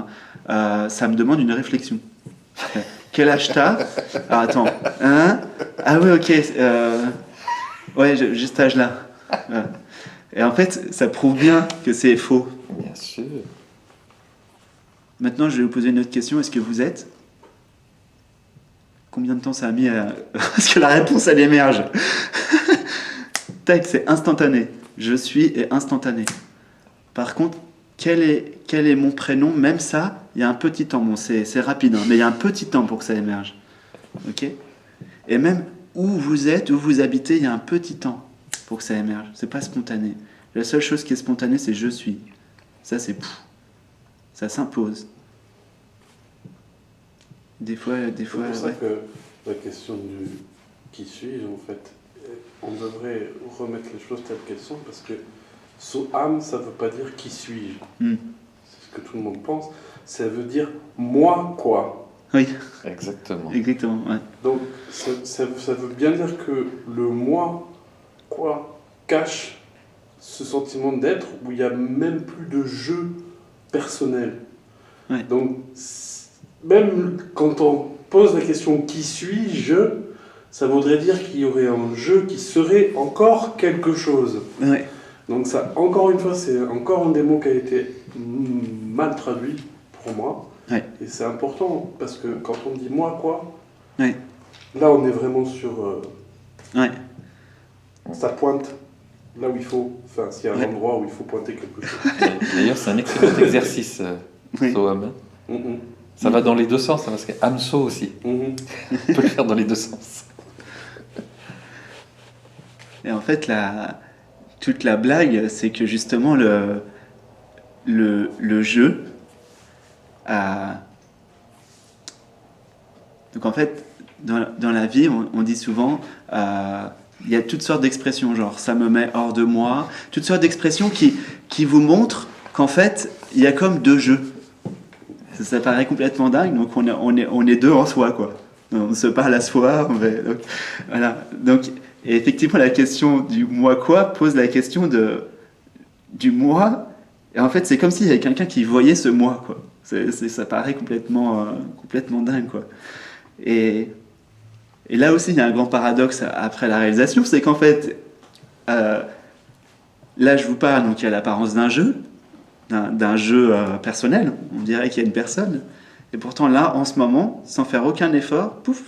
ça me demande une réflexion. Quel âge t'as? Alors attends, hein? Ah oui, ok, ouais, j'ai cet âge-là. Voilà. Et en fait, ça prouve bien que c'est faux. Bien sûr. Maintenant, je vais vous poser une autre question. Est-ce que vous êtes? Combien de temps ça a mis à... Parce que la réponse, elle émerge. Tac, c'est instantané. Je suis est instantané. Par contre, quel est mon prénom? Même ça, il y a un petit temps. Bon, c'est rapide, hein, mais il y a un petit temps pour que ça émerge. Ok? Et même où vous êtes, où vous habitez, il y a un petit temps pour que ça émerge. C'est pas spontané. La seule chose qui est spontanée, c'est je suis. Ça, c'est... Ça s'impose. Des fois, C'est pour ça ouais. que la question du qui suis-je, en fait, on devrait remettre les choses telles qu'elles sont, parce que Soham, ça ne veut pas dire qui suis-je. Mm. C'est ce que tout le monde pense. Ça veut dire moi quoi. Oui, Exactement. exactement. Ouais. Donc ça veut bien dire que le moi quoi cache ce sentiment d'être où il n'y a même plus de jeu personnel. Ouais. Donc même quand on pose la question qui suis-je, ça voudrait dire qu'il y aurait un jeu qui serait encore quelque chose. Ouais. Donc ça, encore une fois, c'est encore un des mots qui a été mal traduit pour moi. Ouais. Et c'est important, parce que quand on dit moi quoi, Ouais. là on est vraiment sur... Ouais. ça pointe là où il faut, enfin s'il y a un Ouais. endroit où il faut pointer quelque chose. D'ailleurs, c'est un excellent exercice, Oui. Soham. Mhm. Ça va dans les deux sens, hein, parce que Amso aussi. Mhm. On peut le faire dans les deux sens. Et en fait, toute la blague, c'est que justement, le jeu a... Donc en fait, dans la vie, on dit souvent, il y a toutes sortes d'expressions, genre ça me met hors de moi, toutes sortes d'expressions qui vous montrent qu'en fait, il y a comme deux jeux. Ça paraît complètement dingue, donc on est deux en soi, quoi. On se parle à soi, donc, voilà. Donc, et effectivement, la question du moi quoi pose la question du moi, et en fait, c'est comme s'il y avait quelqu'un qui voyait ce moi, quoi. Ça paraît complètement dingue, quoi. Et là aussi, il y a un grand paradoxe après la réalisation, c'est qu'en fait, là, je vous parle, donc il y a l'apparence d'un jeu, d'un jeu personnel, on dirait qu'il y a une personne, et pourtant là, en ce moment, sans faire aucun effort, pouf,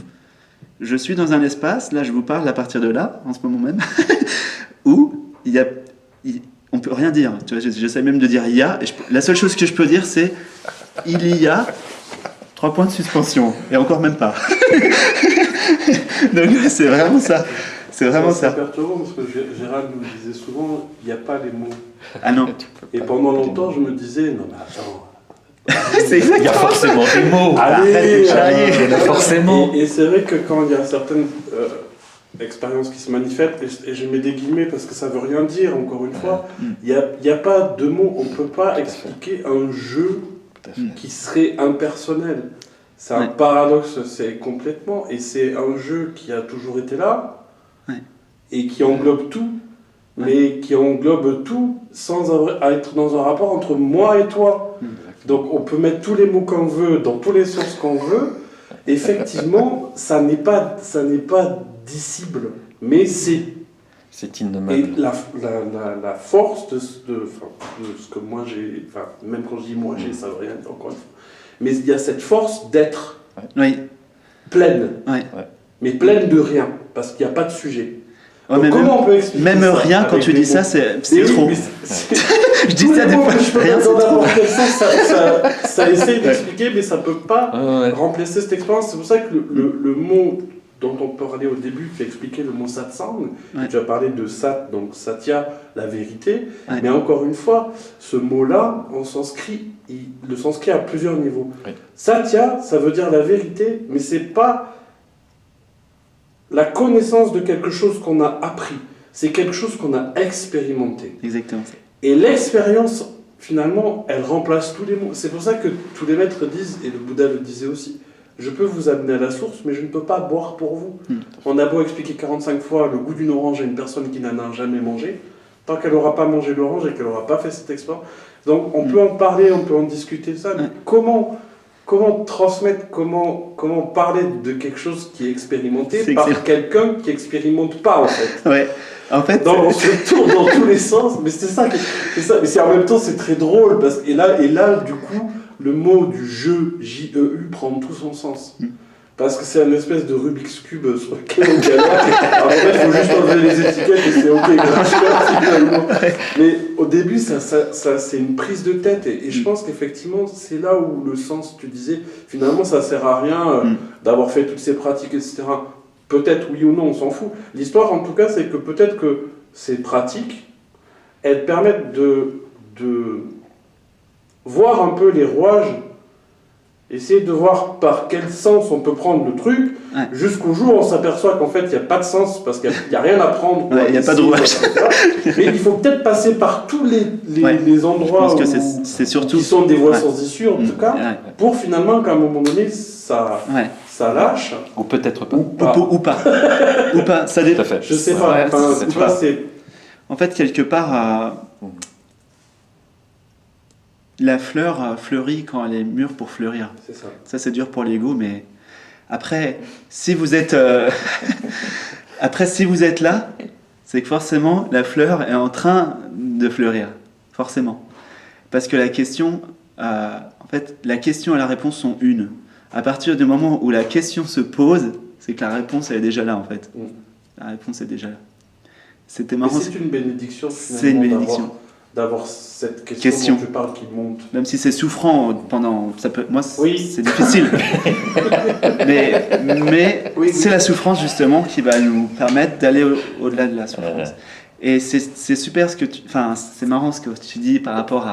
je suis dans un espace, là je vous parle à partir de là, en ce moment même, où on peut rien dire, tu vois, j'essaie même de dire il y a, et la seule chose que je peux dire c'est il y a 3 points de suspension, et encore même pas. Donc c'est vraiment ça. C'est vraiment C'est ça. perturbant parce que Gérald nous disait souvent il n'y a pas les mots. Ah non. Et pendant longtemps, je me disais non mais attends. C'est Il y a exactement forcément des mots. Allez, de charrier. Il y en a forcément. Et c'est vrai que quand il y a certaines expériences qui se manifestent, et je mets des guillemets parce que ça veut rien dire, encore une fois, il n'y a pas de mots, on ne peut pas expliquer un jeu qui serait impersonnel. C'est un paradoxe, c'est complètement, et c'est un jeu qui a toujours été là, et qui englobe tout, mais qui englobe tout sans être dans un rapport entre moi et toi. Donc on peut mettre tous les mots qu'on veut, dans tous les sens qu'on veut. Effectivement, ça n'est pas dissible, mais c'est innommable. et la force de ce que moi j'ai, enfin même quand je dis moi j'ai, ça veut rien dire encore une fois. Mais il y a cette force d'être pleine, mais pleine de rien, parce qu'il n'y a pas de sujet. Ouais, Donc, comment on peut expliquer même ça rien quand avec tu des dis ça, mots? c'est Mais oui, trop. mais Je dis tous ça les des mots fois, que je peux rien mettre c'est dans trop. n'importe quel sens, ça essaye d'expliquer, mais ça ne peut pas Ouais. remplacer cette expérience. C'est pour ça que le mot dont on parlait au début, tu as expliqué le mot satsang, Ouais. tu as parlé de sat, donc satya, la vérité, Ouais. mais encore une fois, ce mot-là, en sanskrit, le sanskrit a plusieurs niveaux. Oui. Satya, ça veut dire la vérité, mais c'est pas la connaissance de quelque chose qu'on a appris, c'est quelque chose qu'on a expérimenté. Exactement. Et l'expérience, finalement, elle remplace tous les mots. C'est pour ça que tous les maîtres disent, et le Bouddha le disait aussi, je peux vous amener à la source, mais je ne peux pas boire pour vous. On a beau expliquer 45 fois le goût d'une orange à une personne qui n'en a jamais mangé, tant qu'elle n'aura pas mangé l'orange et qu'elle n'aura pas fait cette expérience. Donc on peut en parler, on peut en discuter ça, mais comment transmettre, comment parler de quelque chose qui est expérimenté C'est par excellent. quelqu'un qui n'expérimente pas, en fait. Ouais. En fait, Donc on se tourne dans tous les sens, mais c'est ça, mais c'est en même temps c'est très drôle et là du coup le mot du jeu J-E-U prend tout son sens. Parce que c'est une espèce de Rubik's Cube sur lequel on galère. Après, il faut juste enlever les étiquettes et c'est ok. Finalement. Mais au début, ça c'est une prise de tête. Et je pense qu'effectivement, c'est là où le sens, tu disais, finalement, ça sert à rien d'avoir fait toutes ces pratiques, etc. Peut-être oui ou non, on s'en fout. L'histoire, en tout cas, c'est que peut-être que ces pratiques, elles permettent de voir un peu les rouages, essayer de voir par quel sens on peut prendre le truc, jusqu'au jour où on s'aperçoit qu'en fait il n'y a pas de sens, parce qu'il n'y a rien à prendre. Il n'y a pas de rouage. Mais il faut peut-être passer par tous les endroits je pense que c'est surtout... qui sont des voies sans issue, en tout cas, pour finalement qu'à un moment donné, ça lâche. Ou peut-être pas. Ou pas. Ou pas. Ou pas. Ça dépend. Tout à fait. Je sais pas. Ouais, Tu vois, c'est... En fait, quelque part, la fleur fleurit quand elle est mûre pour fleurir. C'est ça. Ça, c'est dur pour l'ego, mais après, si vous êtes, si vous êtes là, c'est que forcément, la fleur est en train de fleurir. Forcément. Parce que la question, en fait, la question et la réponse sont une. À partir du moment où la question se pose, c'est que la réponse, elle est déjà là, en fait. La réponse est déjà là. C'était marrant. Mais c'est une bénédiction, finalement, C'est une bénédiction. D'avoir cette question dont tu parles qui monte. Même si c'est souffrant pendant... Moi, Oui. c'est difficile. mais Oui. c'est la souffrance, justement, qui va nous permettre d'aller au-delà de la souffrance. Et c'est super ce que tu... Enfin, c'est marrant ce que tu dis par rapport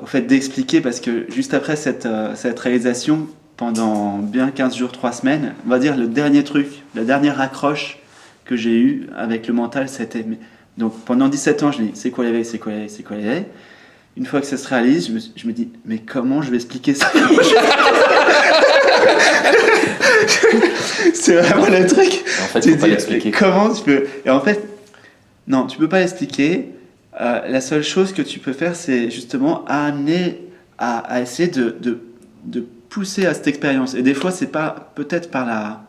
au fait d'expliquer, parce que juste après cette réalisation, pendant bien 15 jours, 3 semaines, on va dire le dernier truc, la dernière accroche que j'ai eue avec le mental, c'était... Donc pendant 17 ans, je dis c'est quoi l'éveil, c'est quoi l'éveil, c'est quoi l'éveil. Une fois que ça se réalise, je me dis mais comment je vais expliquer ça? C'est vraiment le truc. En fait, tu peux pas l'expliquer. Comment tu peux... Et en fait, non, tu peux pas l'expliquer. La seule chose que tu peux faire, c'est justement amener à essayer de pousser à cette expérience. Et des fois, c'est pas peut-être par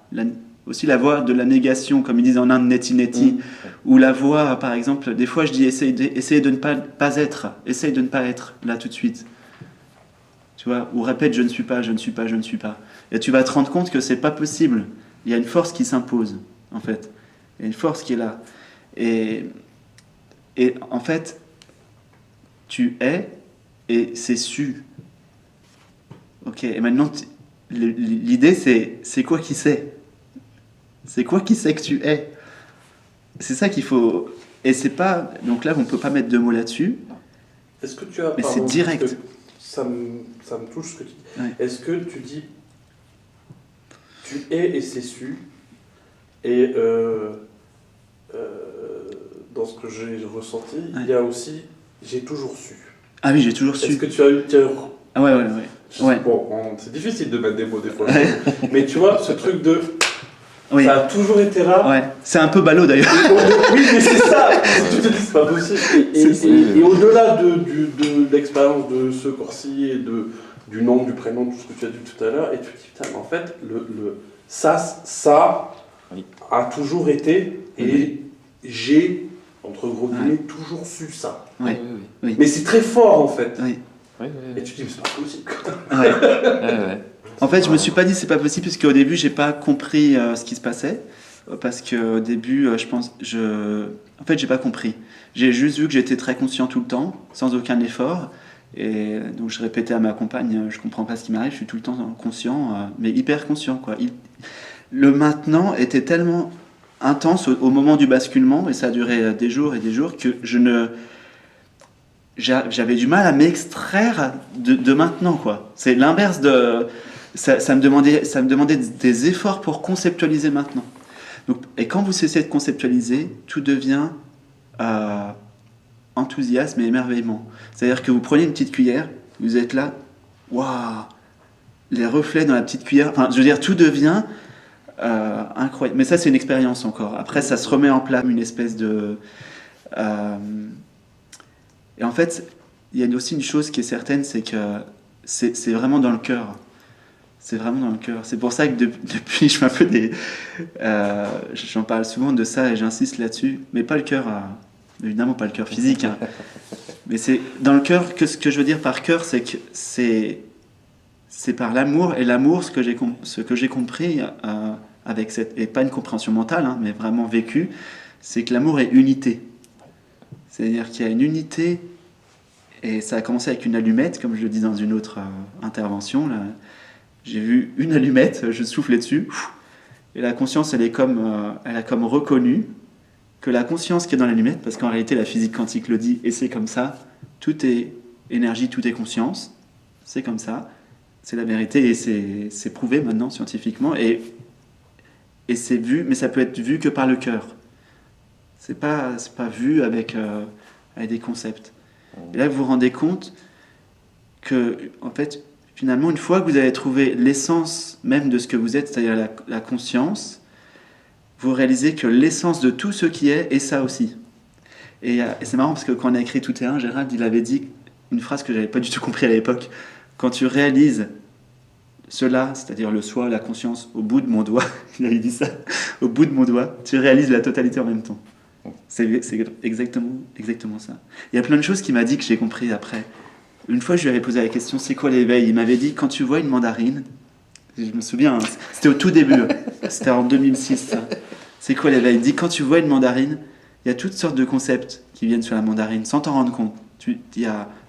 aussi la voie de la négation, comme ils disent en Inde, neti, ou la voie, par exemple, des fois je dis essaye de ne pas être, essaye de ne pas être là tout de suite. Tu vois, ou répète je ne suis pas, je ne suis pas, je ne suis pas. Et tu vas te rendre compte que c'est pas possible. Il y a une force qui s'impose, en fait. Il y a une force qui est là. Et en fait, tu es et c'est su. Ok, et maintenant, l'idée c'est quoi qui sait? C'est quoi qui sait que tu es? C'est ça qu'il faut... Et c'est pas... Donc là, on peut pas mettre de mots là-dessus. Est-ce que tu as... Mais c'est direct. Parce que ça me touche ce que tu dis. Ouais. Est-ce que tu dis... Tu es et c'est su. Et dans ce que j'ai ressenti, il y a aussi... J'ai toujours su. Ah oui, j'ai toujours su. Est-ce que tu as eu... Ah ouais. Bon, c'est difficile de mettre des mots des fois. Mais tu vois, ce truc de... Oui. Ça a toujours été là. Ouais. C'est un peu ballot d'ailleurs. Oui, mais c'est ça. Tu te dis, c'est pas possible. Et au-delà de l'expérience de ce Corsi et du nom, du prénom, tout ce que tu as dit tout à l'heure, et tu te dis, putain, en fait, ça a toujours été, et j'ai, entre gros guillemets, toujours su ça. Oui. Mais c'est très fort, en fait. Oui. Et tu te dis, mais c'est pas possible. Ouais. En fait, je me suis pas dit c'est pas possible parce qu'au début j'ai pas compris ce qui se passait parce qu'au début en fait j'ai pas compris. J'ai juste vu que j'étais très conscient tout le temps, sans aucun effort, Et donc je répétais à ma compagne, je comprends pas ce qui m'arrive, je suis tout le temps conscient, mais hyper conscient, quoi. Le maintenant était tellement intense au moment du basculement, et ça a duré des jours et des jours, que j'avais du mal à m'extraire de maintenant, quoi. C'est l'inverse de... Ça me demandait des efforts pour conceptualiser maintenant. Donc, et quand vous cessez de conceptualiser, tout devient enthousiasme et émerveillement. C'est-à-dire que vous prenez une petite cuillère, vous êtes là, waouh, les reflets dans la petite cuillère, enfin, je veux dire, tout devient incroyable. Mais ça, c'est une expérience encore. Après, ça se remet en place, une espèce de... Et en fait, il y a aussi une chose qui est certaine, c'est que c'est vraiment dans le cœur. C'est vraiment dans le cœur. C'est pour ça que depuis, je fais un peu des... j'en parle souvent de ça et j'insiste là-dessus. Mais pas le cœur, évidemment pas le cœur physique. Hein. Mais c'est dans le cœur, que ce que je veux dire par cœur, c'est que c'est par l'amour. Et l'amour, ce que j'ai compris, avec et pas une compréhension mentale, hein, mais vraiment vécu, c'est que l'amour est unité. C'est-à-dire qu'il y a une unité, et ça a commencé avec une allumette, comme je le dis dans une autre intervention, là. J'ai vu une allumette, je soufflais dessus, et la conscience, elle a comme reconnu que la conscience qui est dans l'allumette, parce qu'en réalité la physique quantique le dit, et c'est comme ça, tout est énergie, tout est conscience, c'est comme ça, c'est la vérité, et c'est prouvé maintenant scientifiquement, et c'est vu, mais ça peut être vu que par le cœur. C'est pas vu avec des concepts. Et là, vous vous rendez compte que, en fait, finalement, une fois que vous avez trouvé l'essence même de ce que vous êtes, c'est-à-dire la conscience, vous réalisez que l'essence de tout ce qui est ça aussi. Et c'est marrant parce que quand on a écrit Tout est un, Gérald, il avait dit une phrase que j'avais pas du tout compris à l'époque. Quand tu réalises cela, c'est-à-dire le soi, la conscience, au bout de mon doigt, il avait dit ça, au bout de mon doigt, tu réalises la totalité en même temps. C'est exactement ça. Il y a plein de choses qu'il m'a dit que j'ai compris après. Une fois, je lui avais posé la question, c'est quoi l'éveil ? Il m'avait dit, quand tu vois une mandarine, je me souviens, hein, c'était au tout début, c'était en 2006, ça. C'est quoi l'éveil ? Il dit, quand tu vois une mandarine, il y a toutes sortes de concepts qui viennent sur la mandarine, sans t'en rendre compte.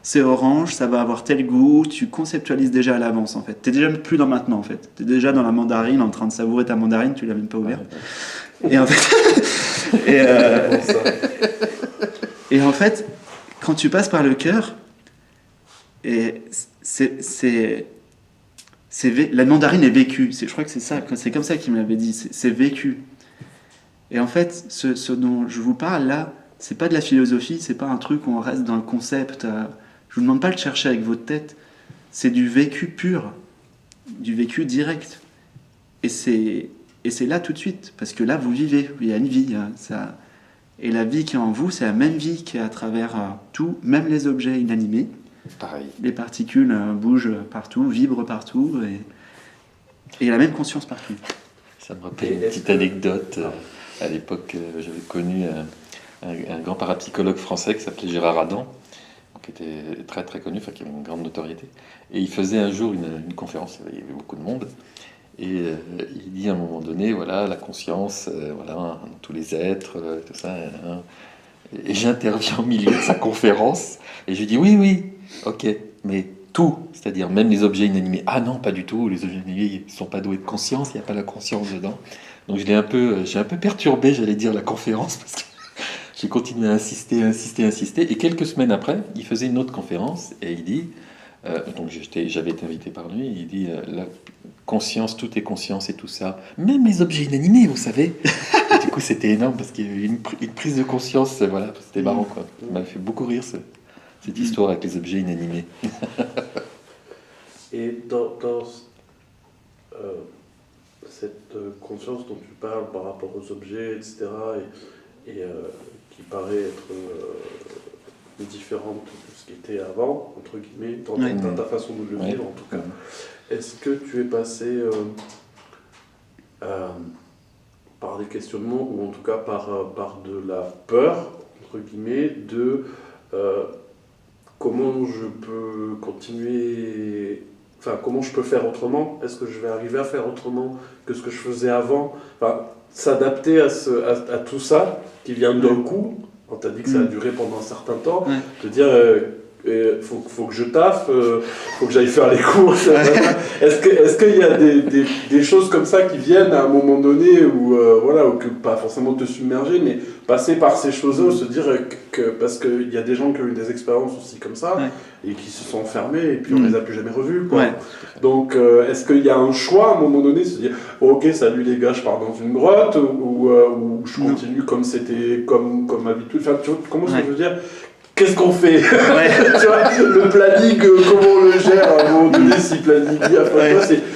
C'est orange, ça va avoir tel goût, tu conceptualises déjà à l'avance, en fait. T'es déjà plus dans maintenant, en fait. T'es déjà dans la mandarine, en train de savourer ta mandarine, tu l'as même pas ouverte. Et en fait... et en fait, quand tu passes par le cœur, et la mandarine est vécue. Je crois que c'est comme ça qu'il me l'avait dit. C'est vécu. Et en fait, ce dont je vous parle là, c'est pas de la philosophie, c'est pas un truc où on reste dans le concept. Je vous demande pas de chercher avec votre tête. C'est du vécu pur, du vécu direct. Et c'est là tout de suite, parce que là vous vivez. Il y a une vie. Ça. Et la vie qui est en vous, c'est la même vie qui est à travers tout, même les objets inanimés. Pareil. Les particules bougent partout, vibrent partout, et il y a la même conscience partout. Ça me rappelle une petite anecdote. À l'époque, j'avais connu un grand parapsychologue français qui s'appelait Gérard Adam, qui était très très connu, qui avait une grande notoriété. Et il faisait un jour une conférence, il y avait beaucoup de monde, et il dit à un moment donné, voilà, la conscience, voilà, tous les êtres, tout ça. Et j'interviens au milieu de sa conférence, et je lui dis, oui, ok, mais tout, c'est-à-dire même les objets inanimés. Ah non, pas du tout, les objets inanimés ne sont pas doués de conscience, il n'y a pas la conscience dedans. Donc j'ai un peu perturbé, j'allais dire, la conférence, parce que j'ai continué à insister. Et quelques semaines après, il faisait une autre conférence, et il dit, donc j'avais été invité par lui, il dit, la conscience, tout est conscience et tout ça, même les objets inanimés, vous savez. Et du coup, c'était énorme, parce qu'il y a eu une prise de conscience, voilà, c'était marrant, quoi. Ça m'a fait beaucoup rire, cette histoire avec les objets inanimés. Et dans cette conscience dont tu parles par rapport aux objets, etc., et qui paraît être différente de ce qui était avant, entre guillemets, dans ta façon de le vivre en tout cas, est-ce que tu es passé par des questionnements, ou en tout cas par de la peur, entre guillemets, de comment je peux continuer, enfin comment je peux faire autrement, est-ce que je vais arriver à faire autrement que ce que je faisais avant, enfin s'adapter à tout ça qui vient d'un coup. On t'a dit que ça a duré pendant un certain temps, de dire faut que je taffe, faut que j'aille faire les courses. Est-ce qu'il y a des choses comme ça qui viennent à un moment donné où, ou que pas forcément te submerger, mais passer par ces choses-là, se dire que parce qu'il y a des gens qui ont eu des expériences aussi comme ça et qui se sont enfermés et puis on les a plus jamais revus. Quoi. Ouais. Donc, est-ce qu'il y a un choix à un moment donné, se dire ok, salut les gars, je pars dans une grotte ou je continue comme c'était, comme habitude. Enfin, tu vois, comment est-ce que je veux dire? Qu'est-ce qu'on fait? Tu vois, le planning, comment on le gère à un moment donné, si planning,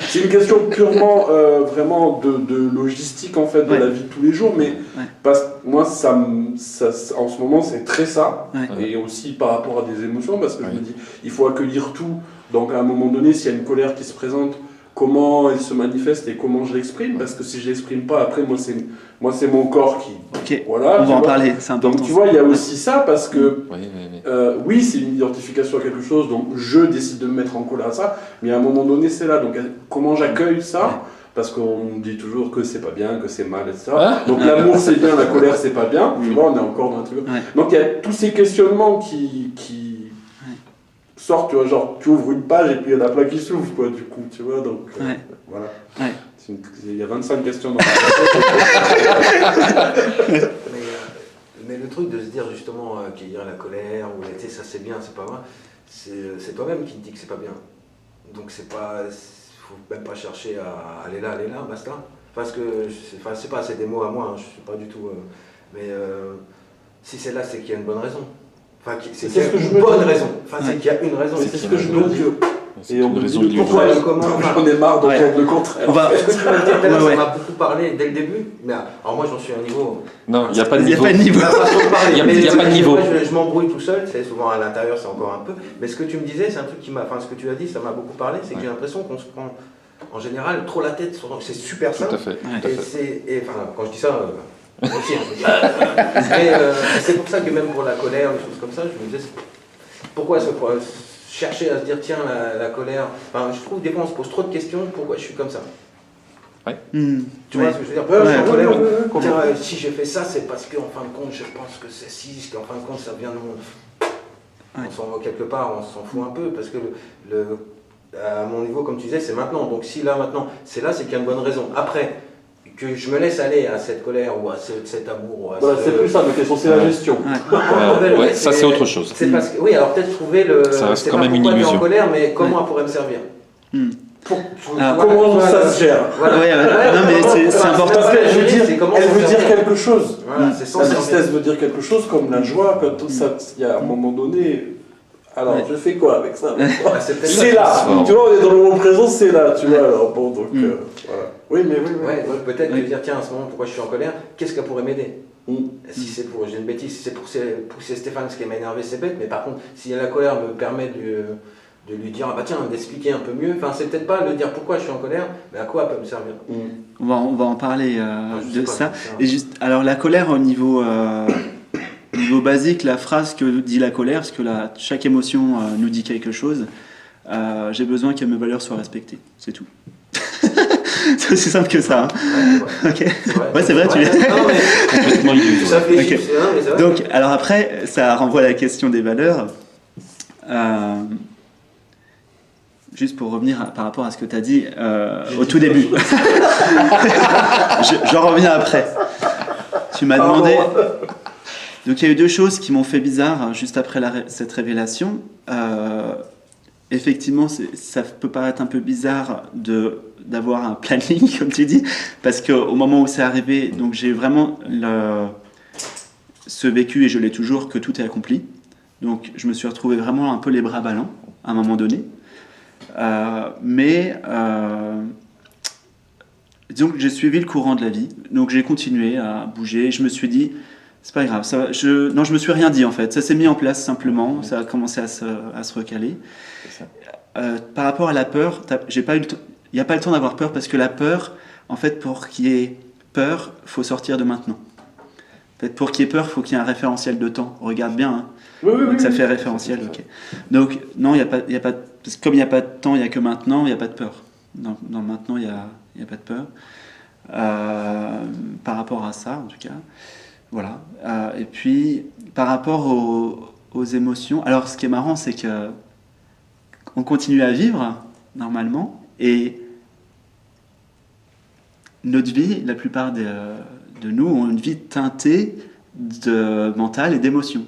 c'est une question purement vraiment de logistique en fait de la vie de tous les jours, mais parce que moi ça, en ce moment c'est très ça, et aussi par rapport à des émotions, parce que je me dis il faut accueillir tout, donc à un moment donné s'il y a une colère qui se présente, comment elle se manifeste et comment je l'exprime, parce que si je l'exprime pas, après moi c'est mon corps qui... Voilà, on va en parler, c'est important. Donc tu vois, il y a aussi ça, parce que oui, c'est une identification à quelque chose, donc je décide de me mettre en colère à ça, mais à un moment donné c'est là, donc comment j'accueille ça, parce qu'on dit toujours que c'est pas bien, que c'est mal, etc. Donc l'amour c'est bien, la colère c'est pas bien, tu vois, on est encore dans un truc... Donc il y a tous ces questionnements qui sortent, tu vois, genre tu ouvres une page et puis il y en a plein qui s'ouvrent, quoi, du coup, tu vois, donc voilà. Il y a 25 questions dans mais le truc de se dire justement qu'il y a la colère, ou ça c'est bien, c'est pas vrai, c'est toi-même qui te dis que c'est pas bien. Donc c'est pas, faut même pas chercher à aller là, basta. Parce que, c'est pas, c'est des mots à moi, hein, je suis pas du tout... mais si c'est là, c'est qu'il y a une bonne raison. Enfin, c'est qu'il y a une bonne raison. Enfin, c'est qu'il y a une raison. C'est ce que je me dis. Et on me dit pourquoi j'en ai marre d'entendre le contraire. Ce que tu m'as dit tout à l'heure, ça m'a beaucoup parlé dès le début. Mais alors moi, j'en suis à un niveau. Non, il n'y a pas de niveau. Il n'y a pas de niveau. Je m'embrouille tout seul. C'est souvent à l'intérieur, c'est encore un peu. Mais ce que tu me disais, c'est un truc qui m'a. Enfin, ce que tu as dit, ça m'a beaucoup parlé. C'est que j'ai l'impression qu'on se prend en général trop la tête. C'est super simple. Tout à fait. Et enfin, quand je dis ça. Aussi, mais c'est pour ça que même pour la colère, des choses comme ça, je me disais, pourquoi chercher à se dire, tiens, la colère, enfin, je trouve que des fois on se pose trop de questions, pourquoi je suis comme ça. Tu vois ce que je veux dire, si j'ai fait ça, c'est parce qu'en fin de compte, je pense que c'est si, qu'en fin de compte, ça vient de mon... quelque part, on s'en fout un peu, parce que à mon niveau, comme tu disais, c'est maintenant. Donc si là, maintenant, c'est là, c'est qu'il y a une bonne raison. Après, que je me laisse aller à cette colère ou à cet amour. C'est plus ça, ma question, c'est la gestion. Ça, c'est autre chose. C'est parce que, oui, alors peut-être trouver le. Ça reste quand même une illusion. En colère, mais comment elle pourrait me servir comment ça se gère? Non, mais c'est important. Parce qu'elle veut dire quelque chose. Voilà, la tristesse veut dire quelque chose, comme la joie, comme tout ça. Il y a un moment donné. Alors, je fais quoi avec ça? C'est là. Tu vois, on est dans le moment présent, c'est là. Tu vois, alors bon, donc voilà. Oui, mais oui. Peut-être de dire, tiens, à ce moment, pourquoi je suis en colère, qu'est-ce qu'elle pourrait m'aider? Si c'est pour, j'ai une bêtise, si c'est pour pousser Stéphane, ce qui m'a énervé, c'est bête, mais par contre, si la colère me permet de lui dire, ah bah tiens, d'expliquer un peu mieux, enfin, c'est peut-être pas de dire pourquoi je suis en colère, mais à quoi elle peut me servir? On va en parler de ça. Et juste, alors, la colère au niveau basique, la phrase que dit la colère, parce que chaque émotion nous dit quelque chose, j'ai besoin que mes valeurs soient respectées, c'est tout. C'est aussi simple que ça. Ok. Ouais, c'est vrai, tu l'as. Complètement illusion. Donc, alors après, ça renvoie à la question des valeurs. Juste pour revenir par rapport à ce que tu as dit au tout début. J'en reviens après. Tu m'as demandé... Donc il y a eu deux choses qui m'ont fait bizarre juste après cette révélation. Effectivement, ça peut paraître un peu bizarre d'avoir un planning, comme tu dis, parce qu'au moment où c'est arrivé, donc j'ai vraiment ce vécu, et je l'ai toujours, que tout est accompli. Donc je me suis retrouvé vraiment un peu les bras ballants à un moment donné. Disons que j'ai suivi le courant de la vie, donc j'ai continué à bouger, je me suis dit, c'est pas grave, je me suis rien dit en fait, ça s'est mis en place simplement, ça a commencé à se recaler. Par rapport à la peur, il n'y a pas le temps d'avoir peur, parce que la peur, en fait, pour qu'il y ait peur, il faut sortir de maintenant. En fait, pour qu'il y ait peur, il faut qu'il y ait un référentiel de temps, regarde bien, hein. Donc ça fait référentiel, ok. Donc non, il y a pas, parce que comme il n'y a pas de temps, il n'y a que maintenant, il n'y a pas de peur. Dans maintenant, il n'y a pas de peur. Par rapport à ça, en tout cas. Voilà. Et puis, par rapport aux émotions. Alors, ce qui est marrant, c'est que on continue à vivre normalement, et notre vie, la plupart de nous ont une vie teintée de mental et d'émotions.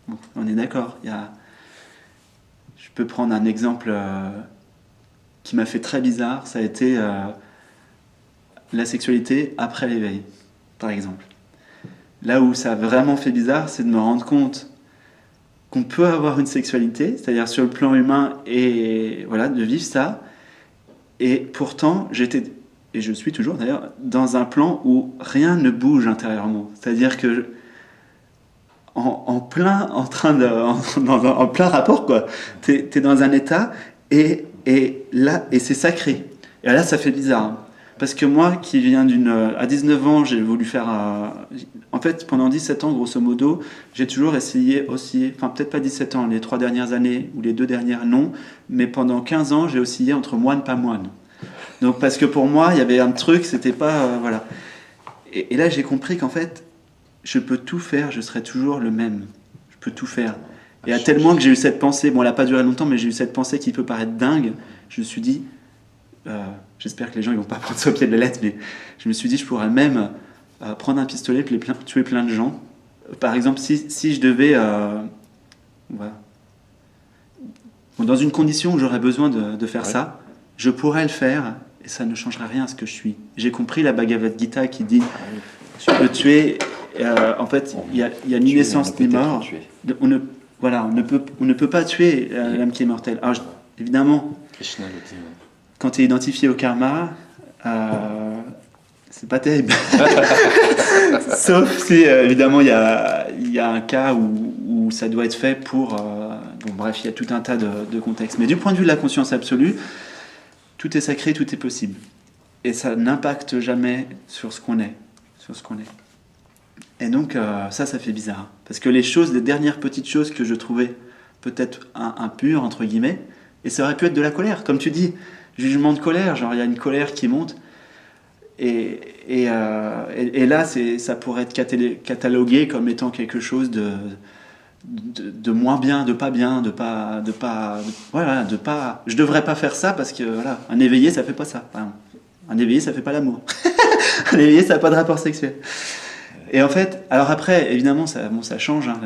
Bon, on est d'accord. Je peux prendre un exemple qui m'a fait très bizarre. Ça a été la sexualité après l'éveil, par exemple. Là où ça a vraiment fait bizarre, c'est de me rendre compte qu'on peut avoir une sexualité, c'est-à-dire sur le plan humain, et voilà, de vivre ça. Et pourtant, j'étais, et je suis toujours d'ailleurs, dans un plan où rien ne bouge intérieurement. C'est-à-dire que en plein rapport, quoi. T'es dans un état, et là, et c'est sacré. Et là, ça fait bizarre. Hein. Parce que moi, qui viens à 19 ans, j'ai voulu faire... en fait, pendant 17 ans, grosso modo, j'ai toujours essayé osciller... Enfin, peut-être pas 17 ans, les 3 dernières années, ou les 2 dernières, non. Mais pendant 15 ans, j'ai oscillé entre moine, pas moine. Donc, parce que pour moi, il y avait un truc, c'était pas... voilà. Et là, j'ai compris qu'en fait, je peux tout faire, je serai toujours le même. Je peux tout faire. Et à tel point que j'ai eu cette pensée... Bon, elle n'a pas duré longtemps, mais j'ai eu cette pensée qui peut paraître dingue. Je me suis dit... j'espère que les gens ne vont pas prendre ça au pied de la lettre, mais je me suis dit, je pourrais même prendre un pistolet et tuer plein de gens. Par exemple, si je devais... voilà. Bon, dans une condition où j'aurais besoin de faire ça, je pourrais le faire, et ça ne changerait rien à ce que je suis. J'ai compris la Bhagavad Gita qui dit, tu peux tuer... en fait, il y a ni naissance ni mort. On ne peut pas tuer l'âme qui est mortelle. Alors, évidemment... Krishna le dit. Quand tu es identifié au karma, c'est pas terrible. Sauf si, évidemment, il y a un cas où ça doit être fait pour... bon, bref, il y a tout un tas de contextes. Mais du point de vue de la conscience absolue, tout est sacré, tout est possible. Et ça n'impacte jamais sur ce qu'on est. Et donc, ça fait bizarre. Parce que les dernières petites choses que je trouvais peut-être impures, entre guillemets, et ça aurait pu être de la colère, comme tu dis... Jugement de colère, genre il y a une colère qui monte, et là ça pourrait être catalogué comme étant quelque chose de moins bien, de pas, je devrais pas faire ça parce que voilà, un éveillé ça fait pas ça, enfin, un éveillé ça fait pas l'amour, un éveillé ça a pas de rapport sexuel. Et en fait, alors après évidemment ça change, hein,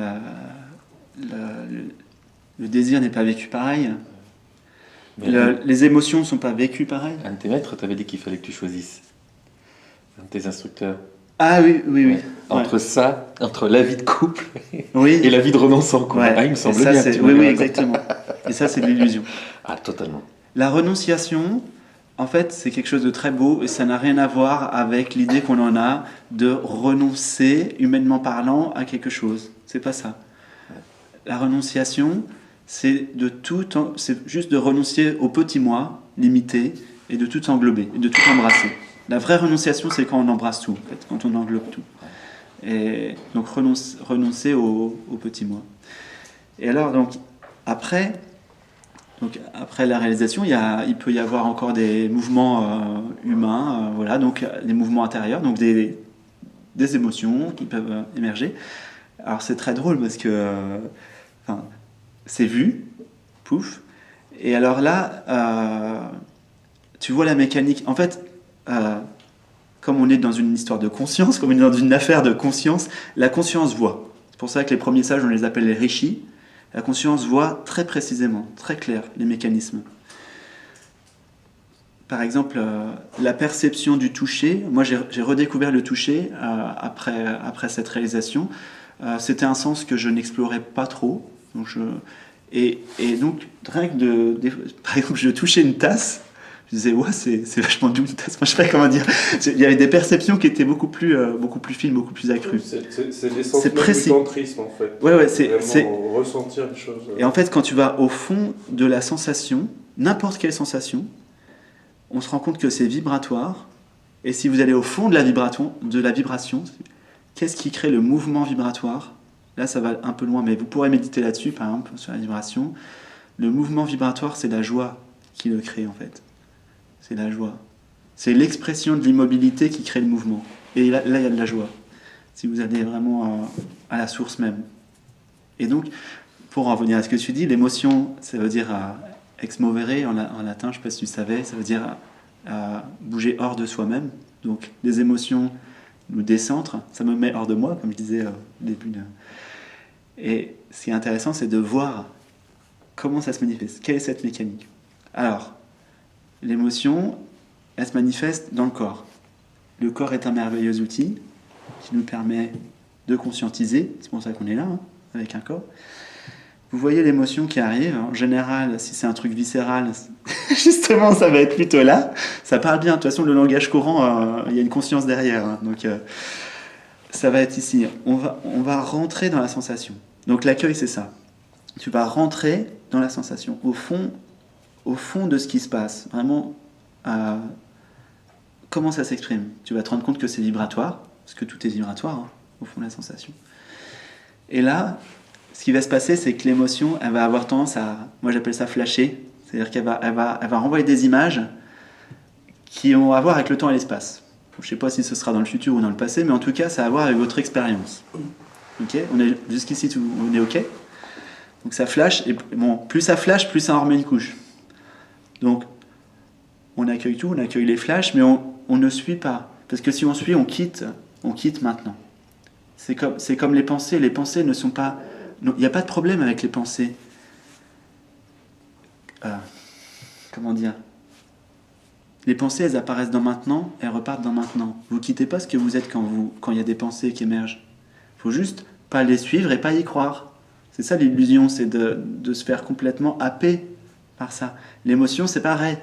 le désir n'est pas vécu pareil. Les émotions ne sont pas vécues pareil. Un de tes maîtres t'avait dit qu'il fallait que tu choisisses. Un de tes instructeurs. Ah oui. Ouais. Entre la vie de couple oui. et la vie de renonçant. Quoi. Ouais. Ah, il me semble ça, bien. Oui, exactement. Et ça, c'est de l'illusion. Ah, totalement. La renonciation, en fait, c'est quelque chose de très beau et ça n'a rien à voir avec l'idée qu'on en a de renoncer, humainement parlant, à quelque chose. C'est pas ça. La renonciation... c'est juste de renoncer au petit moi limité et de tout englober, et de tout embrasser. La vraie renonciation, c'est quand on embrasse tout, en fait, quand on englobe tout. Et donc renoncer au petit moi. Et alors, donc, après la réalisation, il peut y avoir encore des mouvements humains, voilà, donc des mouvements intérieurs, donc des émotions qui peuvent émerger. Alors c'est très drôle parce que... c'est vu, pouf. Et alors là, tu vois la mécanique. En fait, comme on est dans une histoire de conscience, comme on est dans une affaire de conscience, la conscience voit. C'est pour ça que les premiers sages, on les appelle les rishis. La conscience voit très précisément, très clair, les mécanismes. Par exemple, la perception du toucher. Moi, j'ai redécouvert le toucher après cette réalisation. C'était un sens que je n'explorais pas trop. Donc et donc, rien que par exemple, je touchais une tasse, je disais, ouais, c'est vachement doux une tasse. Moi, je sais pas comment dire. Il y avait des perceptions qui étaient beaucoup plus fines, beaucoup plus accrues. C'est l'essence du tantrisme, en fait. Ouais, c'est ressentir les choses. Et en fait, quand tu vas au fond de la sensation, n'importe quelle sensation, on se rend compte que c'est vibratoire. Et si vous allez au fond de la vibration, qu'est-ce qui crée le mouvement vibratoire ? Là, ça va un peu loin, mais vous pourrez méditer là-dessus, par exemple, sur la vibration. Le mouvement vibratoire, c'est la joie qui le crée, en fait. C'est la joie. C'est l'expression de l'immobilité qui crée le mouvement. Et là, il y a de la joie. Si vous allez vraiment à la source même. Et donc, pour en revenir à ce que tu dis, l'émotion, ça veut dire ex movere en latin, je ne sais pas si tu savais, ça veut dire bouger hors de soi-même. Donc les émotions nous décentrent, ça me met hors de moi, comme je disais au début. Et ce qui est intéressant, c'est de voir comment ça se manifeste, quelle est cette mécanique. Alors, l'émotion, elle se manifeste dans le corps. Le corps est un merveilleux outil qui nous permet de conscientiser, c'est pour ça qu'on est là, avec un corps. Vous voyez l'émotion qui arrive, en général, si c'est un truc viscéral, justement, ça va être plutôt là. Ça parle bien, de toute façon, le langage courant, il y a une conscience derrière. Donc, ça va être ici. On va rentrer dans la sensation. Donc, l'accueil, c'est ça. Tu vas rentrer dans la sensation, au fond de ce qui se passe. Vraiment, comment ça s'exprime. Tu vas te rendre compte que c'est vibratoire, parce que tout est vibratoire, au fond de la sensation. Et là, ce qui va se passer, c'est que l'émotion, elle va avoir tendance à, moi j'appelle ça flasher, c'est-à-dire qu'elle va renvoyer des images qui ont à voir avec le temps et l'espace. Je ne sais pas si ce sera dans le futur ou dans le passé, mais en tout cas, ça a à voir avec votre expérience. Ok, jusqu'ici, on est ok. Donc ça flash, et bon, plus ça flash, plus ça en remet une couche. Donc, on accueille tout, on accueille les flashs, mais on ne suit pas. Parce que si on suit, on quitte maintenant. C'est comme les pensées ne sont pas... Il n'y a pas de problème avec les pensées. Comment dire ? Les pensées, elles apparaissent dans maintenant, elles repartent dans maintenant. Vous ne quittez pas ce que vous êtes quand il y a des pensées qui émergent. Il faut juste pas les suivre et pas y croire. C'est ça l'illusion, c'est de se faire complètement happer par ça. L'émotion, c'est pareil.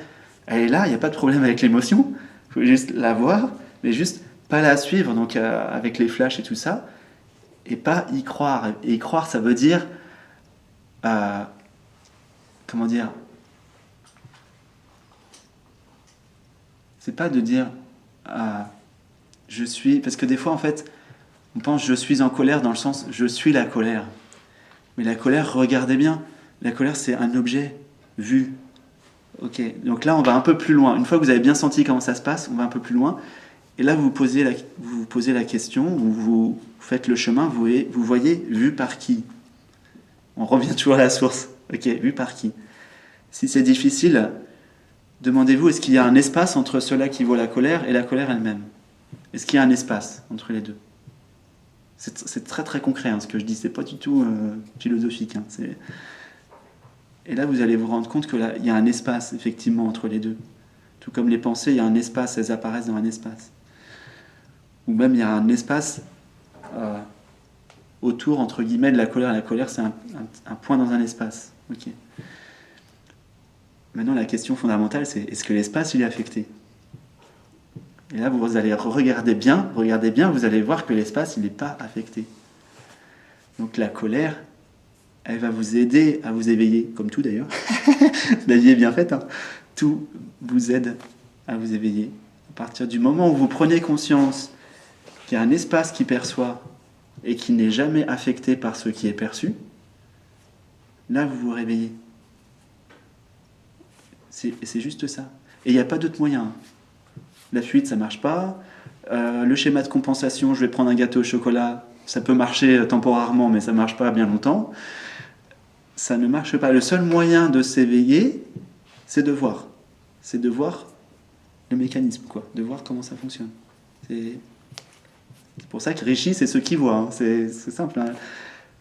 Elle est là, il n'y a pas de problème avec l'émotion. Il faut juste la voir, mais juste pas la suivre, donc avec les flashs et tout ça, et pas y croire. Et y croire, ça veut dire... comment dire ? C'est pas de dire je suis... Parce que des fois, en fait, on pense je suis en colère dans le sens je suis la colère. Mais la colère, regardez bien, la colère, c'est un objet vu. Ok, donc là, on va un peu plus loin. Une fois que vous avez bien senti comment ça se passe, on va un peu plus loin. Et là, vous vous posez la question, vous faites le chemin, vous voyez vu par qui ? On revient toujours à la source. Ok, vu par qui ? Si c'est difficile, demandez-vous, est-ce qu'il y a un espace entre cela qui voit la colère et la colère elle-même ? Est-ce qu'il y a un espace entre les deux ? C'est très très concret ce que je dis, c'est pas du tout philosophique. Et là, vous allez vous rendre compte qu'il y a un espace effectivement entre les deux. Tout comme les pensées, il y a un espace, elles apparaissent dans un espace. Ou même il y a un espace autour, entre guillemets, de la colère. La colère, c'est un point dans un espace. Okay. Maintenant, la question fondamentale, c'est est-ce que l'espace, il est affecté ? Et là, vous allez regardez bien, vous allez voir que l'espace, il n'est pas affecté. Donc la colère, elle va vous aider à vous éveiller, comme tout d'ailleurs. La vie est bien faite, Tout vous aide à vous éveiller. À partir du moment où vous prenez conscience qu'il y a un espace qui perçoit et qui n'est jamais affecté par ce qui est perçu, là, vous vous réveillez. C'est juste ça. Et il n'y a pas d'autre moyen. La fuite, ça ne marche pas. Le schéma de compensation, je vais prendre un gâteau au chocolat, ça peut marcher temporairement, mais ça ne marche pas bien longtemps. Ça ne marche pas. Le seul moyen de s'éveiller, c'est de voir. C'est de voir le mécanisme, de voir comment ça fonctionne. C'est pour ça que Rishi, c'est ceux qui voient. C'est simple.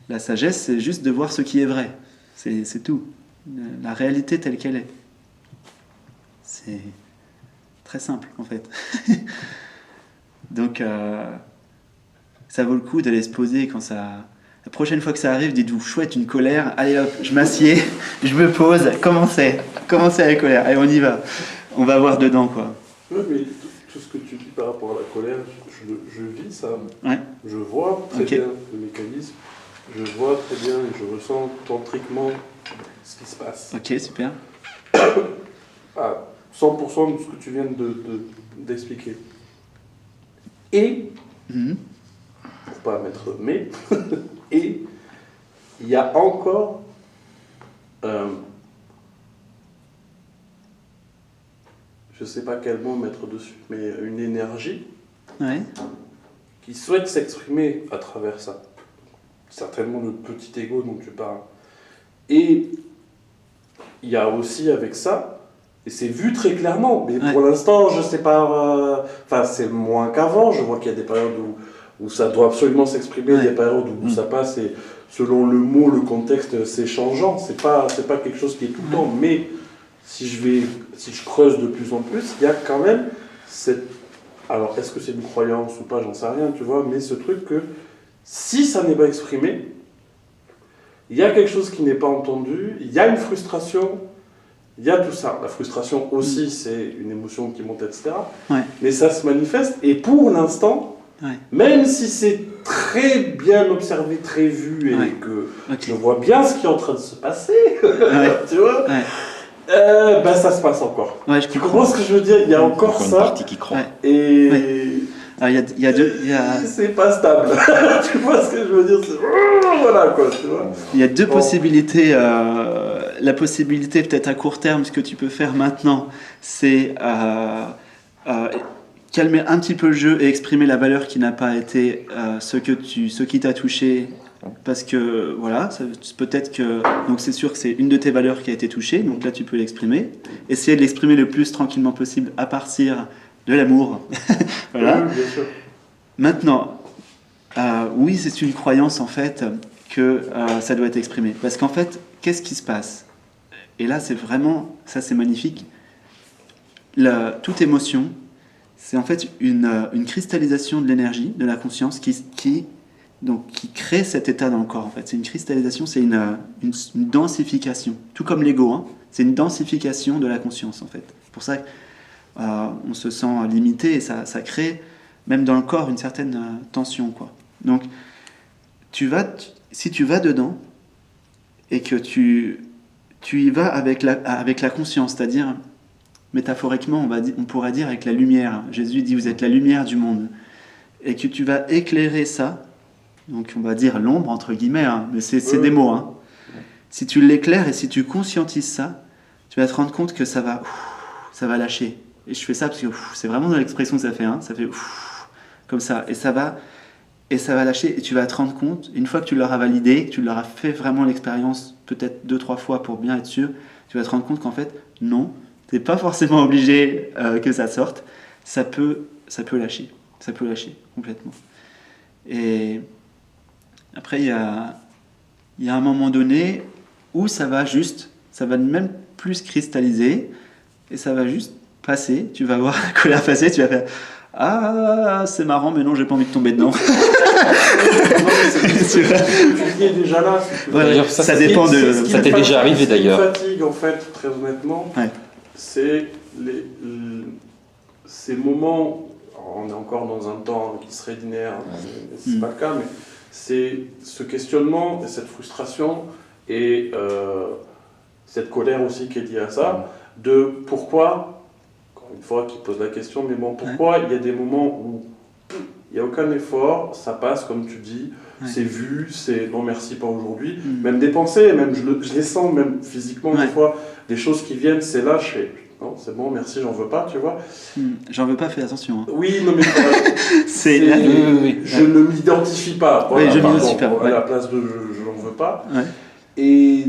La sagesse, c'est juste de voir ce qui est vrai. C'est tout. La réalité telle qu'elle est. C'est très simple, en fait. Donc, ça vaut le coup d'aller se poser quand ça... La prochaine fois que ça arrive, dites-vous, chouette, une colère, allez hop, je m'assieds, je me pose, comment c'est la colère, allez, on y va. On va voir dedans, quoi. Oui, mais tout ce que tu dis par rapport à la colère, je vis ça. Ouais. Je vois très bien le mécanisme, je vois très bien et je ressens tantriquement ce qui se passe. Ok, super. 100% de ce que tu viens d'expliquer. Et, pour pas mettre mais, et il y a encore je sais pas quel mot mettre dessus, mais une énergie qui souhaite s'exprimer à travers ça. Certainement le petit ego dont tu parles. Et il y a aussi avec ça, et c'est vu très clairement, mais pour l'instant, je sais pas, enfin c'est moins qu'avant, je vois qu'il y a des périodes où ça doit absolument s'exprimer, des périodes où ça passe, et selon le mot, le contexte, c'est changeant, c'est pas quelque chose qui est tout le temps, mais si je creuse de plus en plus, il y a quand même cette... Alors, est-ce que c'est une croyance ou pas, j'en sais rien, tu vois, mais ce truc que si ça n'est pas exprimé, il y a quelque chose qui n'est pas entendu, il y a une frustration, il y a tout ça. La frustration aussi, c'est une émotion qui monte, etc. Mais ça se manifeste, et pour l'instant, même si c'est très bien observé, très vu, et que je vois bien ce qui est en train de se passer, tu vois, ça se passe encore. Tu comprends ce que je veux dire? Il y a encore ça. Une partie qui croit. Et Alors, il y a deux, c'est pas stable. Tu vois ce que je veux dire? Voilà quoi, tu vois. Il y a deux possibilités. La possibilité peut-être à court terme, ce que tu peux faire maintenant, c'est calmer un petit peu le jeu et exprimer la valeur qui n'a pas été ce qui t'a touché. Parce que voilà, peut-être que donc c'est sûr que c'est une de tes valeurs qui a été touchée, donc là tu peux l'exprimer. Essayer de l'exprimer le plus tranquillement possible à partir de l'amour. Voilà. Oui, bien sûr. Maintenant, oui, c'est une croyance en fait que ça doit être exprimé. Parce qu'en fait, qu'est-ce qui se passe? Et là, c'est vraiment, ça c'est magnifique. Toute émotion, c'est en fait une cristallisation de l'énergie, de la conscience qui crée cet état dans le corps. En fait, c'est une cristallisation, c'est une densification. Tout comme l'ego, hein, c'est une densification de la conscience en fait. C'est pour ça qu'on se sent limité et ça crée même dans le corps une certaine tension, quoi. Donc, si tu vas dedans et que tu y vas avec la conscience, c'est-à-dire métaphoriquement, on pourrait dire avec la lumière. Jésus dit, vous êtes la lumière du monde. Et que tu vas éclairer ça, donc on va dire l'ombre, entre guillemets, hein, mais c'est des mots. Hein. Si tu l'éclaires et si tu conscientises ça, tu vas te rendre compte que ça va lâcher. Et je fais ça parce que c'est vraiment dans l'expression que ça fait. Hein, ça fait comme ça. Et ça va lâcher. Et tu vas te rendre compte, une fois que tu l'auras validé, que tu l'auras fait vraiment l'expérience, peut-être 2-3 fois pour bien être sûr, tu vas te rendre compte qu'en fait, non, tu n'es pas forcément obligé que ça sorte. Ça peut lâcher. Ça peut lâcher complètement. Et après, il y a un moment donné où ça va même plus cristalliser et ça va juste passer. Tu vas voir la colère passer, tu vas faire « Ah, c'est marrant, mais non, j'ai pas envie de tomber dedans. » Tu es déjà là. D'ailleurs, ça dépend de... Ça t'est déjà arrivé d'ailleurs. Ce qui me fatigue, en fait, très honnêtement, c'est ces moments... On est encore dans un temps qui serait linéaire, c'est pas le cas, mais c'est ce questionnement et cette frustration et cette colère aussi qui est liée à ça, de pourquoi, encore une fois, qui pose la question, mais bon, pourquoi il y a des moments où il n'y a aucun effort, ça passe comme tu dis, c'est vu, c'est non merci pas aujourd'hui, même des pensées, même je les sens même physiquement des fois, des choses qui viennent, c'est là, je fais non, c'est bon, merci, j'en veux pas, tu vois. J'en veux pas, fais attention. Hein. Oui, non mais oui. Je ne m'identifie pas. Voilà, je m'identifie pas. À la place de je n'en veux pas. Ouais. Et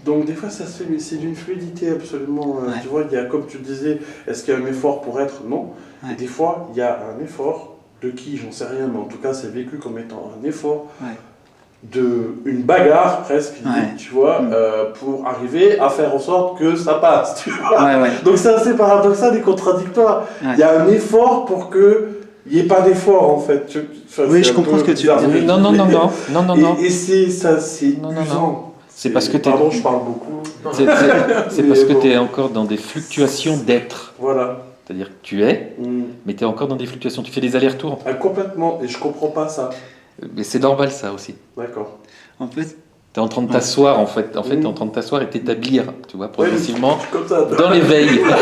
donc des fois ça se fait, mais c'est d'une fluidité absolument. Tu vois, il y a, comme tu disais, est-ce qu'il y a un effort pour être? Non. Et des fois, il y a un effort de qui, j'en sais rien, mais en tout cas c'est vécu comme étant un effort. Une bagarre presque, tu vois, pour arriver à faire en sorte que ça passe, tu vois. Donc c'est assez paradoxal et contradictoire. Il y a un effort pour que il n'y ait pas d'effort en fait. Oui, je comprends ce que tu dis. Non. Et c'est ça, c'est usant. C'est parce que Pardon, je parle beaucoup. C'est parce que tu es encore dans des fluctuations d'être. Voilà. C'est-à-dire que tu es, mais tu es encore dans des fluctuations. Tu fais des allers-retours. Complètement, et je comprends pas ça. Mais c'est normal ça aussi. D'accord. En fait, tu es en train de t'asseoir en fait. En fait, tu es en train de t'asseoir et t'établir, tu vois, progressivement comme ça, dans l'éveil. Putain,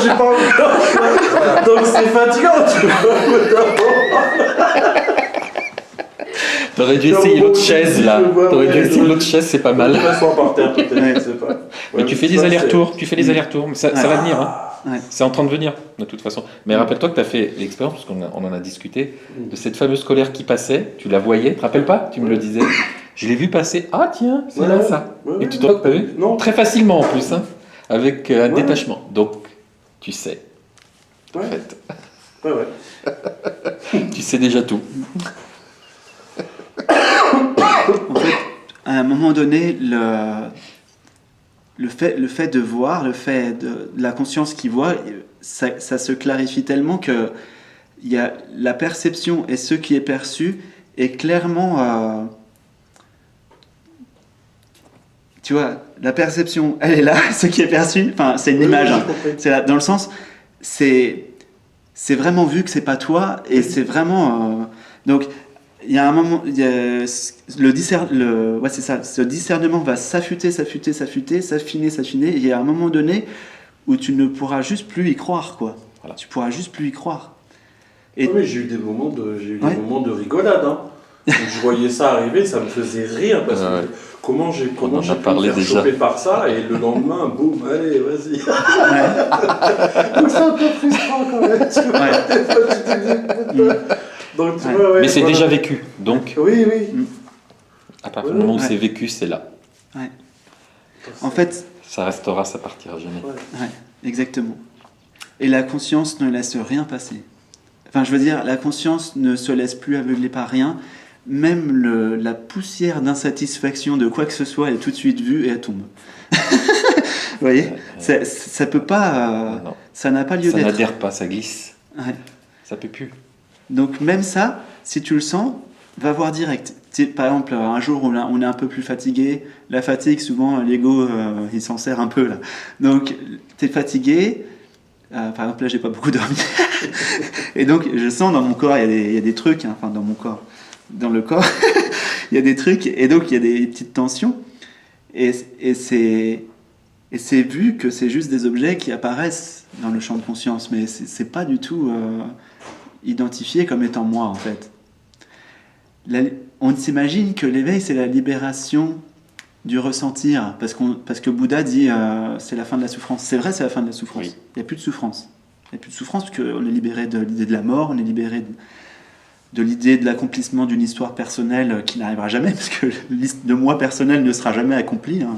j'ai pas encore. Donc c'est fatigant, tu vois. T'aurais dû essayer l'autre chaise là. T'aurais dû essayer l'autre chaise, c'est pas mal. Par terre, peut-être, je sais pas. Mais tu fais des allers-retours, mais ça va venir. Hein. C'est en train de venir, de toute façon. Mais rappelle-toi que tu as fait l'expérience, parce qu'on en a discuté, de cette fameuse colère qui passait, tu la voyais, tu te rappelles pas? Tu me le disais. Je l'ai vu passer. Ah tiens, c'est Ouais, là ouais. ça. Ouais, Et tu t'as vu? Non. Très facilement en plus, hein, avec un Ouais. détachement. Donc, tu sais. En Ouais. fait, Ouais. tu sais déjà tout. En fait, à un moment donné, le fait de voir, le fait de la conscience qui voit, ça se clarifie tellement que il y a la perception et ce qui est perçu est clairement... tu vois, la perception, elle est là, ce qui est perçu, enfin, c'est une image. j'ai Hein. compris. C'est là, dans le sens, c'est vraiment vu que c'est pas toi, et c'est vraiment... donc, il y a un moment, ouais, c'est ça, ce discernement va s'affûter, s'affiner, et il y a un moment donné où tu ne pourras juste plus y croire, quoi. Voilà. Tu pourras juste plus y croire. Et Ouais, mais j'ai eu des moments de Ouais. rigolade. Hein. Quand je voyais ça arriver, ça me faisait rire parce que Ouais. comment j'ai On en a pu me parlé faire déjà. choper par ça et le lendemain, boum, allez, vas-y. ouais, Donc c'est un peu frustrant quand même. Tu vois, Ouais. des fois, tu te dis, donc tu Ouais. vois, ouais, Mais c'est voilà. déjà vécu. Donc, Oui, oui. à partir du moment où Ouais. c'est vécu, c'est là. en fait, Ça restera, ça partira jamais. ouais, exactement. Et la conscience ne laisse rien passer. Enfin, je veux dire, la conscience ne se laisse plus aveugler par rien. Même la poussière d'insatisfaction de quoi que ce soit, elle est tout de suite vue et elle tombe. Vous voyez, ça peut pas, Non. ça n'a pas lieu Ça d'être. n'adhère pas, ça glisse. Ouais. Ça peut plus. Donc même ça, si tu le sens, va voir direct. Par exemple, un jour où on est un peu plus fatigué, la fatigue, souvent, l'ego, il s'en sert un peu là. Donc, tu es fatigué, par exemple, là, j'ai pas beaucoup dormi. Et donc, je sens dans mon corps, il y a des trucs, hein, enfin, dans mon corps, dans le corps, il y a des trucs, et donc, il y a des petites tensions. Et c'est vu que c'est juste des objets qui apparaissent dans le champ de conscience, mais c'est pas du tout identifié comme étant moi, en fait. On s'imagine que l'éveil, c'est la libération du ressentir, parce que Bouddha dit c'est la fin de la souffrance. C'est vrai, c'est la fin de la souffrance. Oui. Il n'y a plus de souffrance. Il n'y a plus de souffrance parce qu'on est libéré de l'idée de la mort, on est libéré de l'idée de l'accomplissement d'une histoire personnelle qui n'arrivera jamais, parce que de moi personnel ne sera jamais accompli. Hein.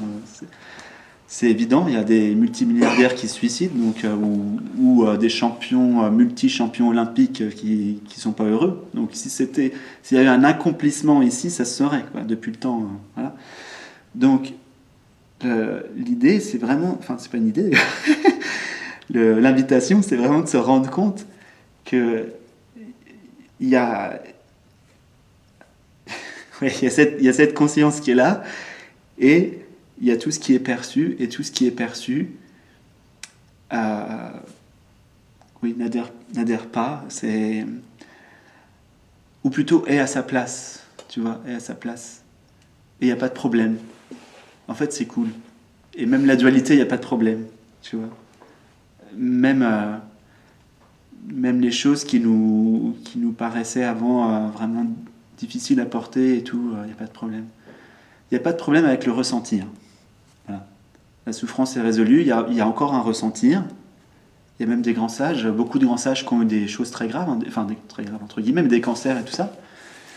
C'est évident, il y a des multimilliardaires qui se suicident, donc, ou des champions, multi-champions olympiques qui sont pas heureux. Donc s'il y avait un accomplissement ici, ça se saurait, quoi, depuis le temps. Voilà. Donc l'idée, c'est vraiment, enfin c'est pas une idée, l'invitation, c'est vraiment de se rendre compte que il y a cette conscience qui est là, et il y a tout ce qui est perçu, et tout ce qui est perçu n'adhère pas, ou plutôt est à sa place, tu vois, est à sa place. Et il n'y a pas de problème. En fait, c'est cool. Et même la dualité, il n'y a pas de problème, tu vois. Même les choses qui nous paraissaient avant vraiment difficiles à porter et tout, il n'y a pas de problème. Il n'y a pas de problème avec le ressentir. Voilà. La souffrance est résolue, il y a encore un ressentir. Il y a même des grands sages, beaucoup de grands sages qui ont eu des choses très graves, enfin très graves entre guillemets, mais des cancers et tout ça.